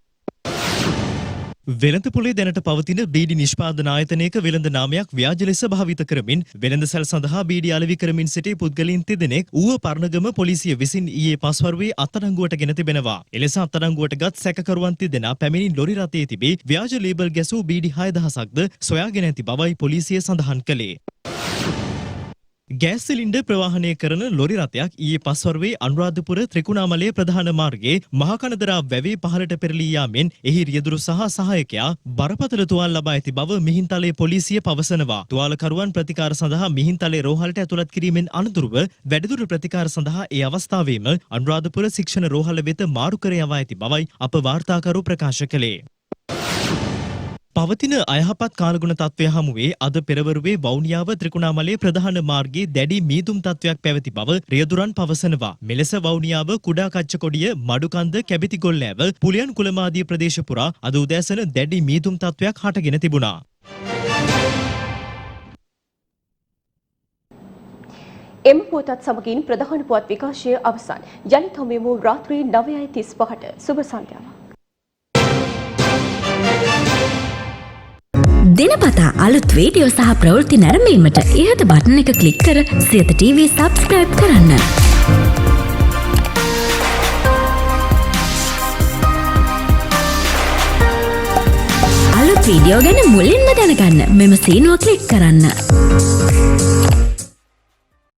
වෙළඳපොලේ දැනට පවතින බීඩි නිෂ්පාදන ආයතනයක වෙළඳ නාමයක් ව්‍යාජ ලෙස භාවිත කරමින් වෙළඳසැල් සඳහා බීඩි අලෙවි කරමින් සිටි පුද්ගලයන් තිදෙනෙක් ඌව පර්ණගම පොලිසිය විසින් ඊයේ පස්වරුවේ අත්අඩංගුවට ගෙන තිබෙනවා. එලෙස අත්අඩංගුවට ගත් සැකකරුවන් තිදෙනා පැමිණි ලොරි රථයේ තිබී ව්‍යාජ ලේබල් ගැසූ බීඩි 6000ක්ද සොයාගෙන ඇති බවයි පොලිසිය සඳහන් කළේ. ගෑස් සිලින්ඩර් ප්‍රවාහනය කරන ලොරි රථයක් ඊයේ පස්වරුවේ අනුරාධපුර ත්‍රිකුණාමලය ප්‍රධාන මාර්ගයේ මහකනදරා වැවේ පහළට පෙරළී යාමෙන් එහි රියදුරු සහ සහායකයා බරපතල තුවාල ලබා ඇති බව මිහින්තලේ පොලිසිය පවසනවා. තුවාලකරුවන් ප්‍රතිකාර සඳහා මිහින්තලේ රෝහලට ඇතුළත් කිරීමෙන් අනතුරුව වැඩිදුර ප්‍රතිකාර සඳහා ඒ අවස්ථාවේම අනුරාධපුර ශික්ෂණ රෝහල වෙත මාරු කර යවා ඇති බවයි අප වාර්තාකරු ප්‍රකාශ කළේ. පවතින අයහපත් කාලගුණ තත්ත්වය හමුවේ අද පෙරවරුවේ වවුනියාව ත්‍රිකුණාමලයේ ප්‍රධාන මාර්ගයේ දැඩි මීදුම් තත්ත්වයක් පැවති බව රියදුරන් පවසනවා. මෙලෙස වවුනියාව කුඩා කච්චකොඩිය මඩුකන්ද කැබිතිගොල්ලෑව පුලියන් කුලමාදී ප්‍රදේශ පුරා අද උදෑසන දැඩි මීදුම් තත්ත්වයක් හටගෙන තිබුණා. එම පුවතත් සමගින් ප්‍රධාන පුවත් විකාශය අවසන්. ජනිත හමුවෙමු රාත්‍රී 9:35ට. සුබ සන්ධ්‍යාවක්. දිනපතා අලුත් වීඩියෝ සහ ප්‍රවෘත්ති නැරඹීමට ඉහත බටන් එක ක්ලික් කර සියත TV සබ්ස්ක්‍රයිබ් කරන්න. අලුත් වීඩියෝ ගැන මුලින්ම දැනගන්න මෙම සීනුව ක්ලික් කරන්න.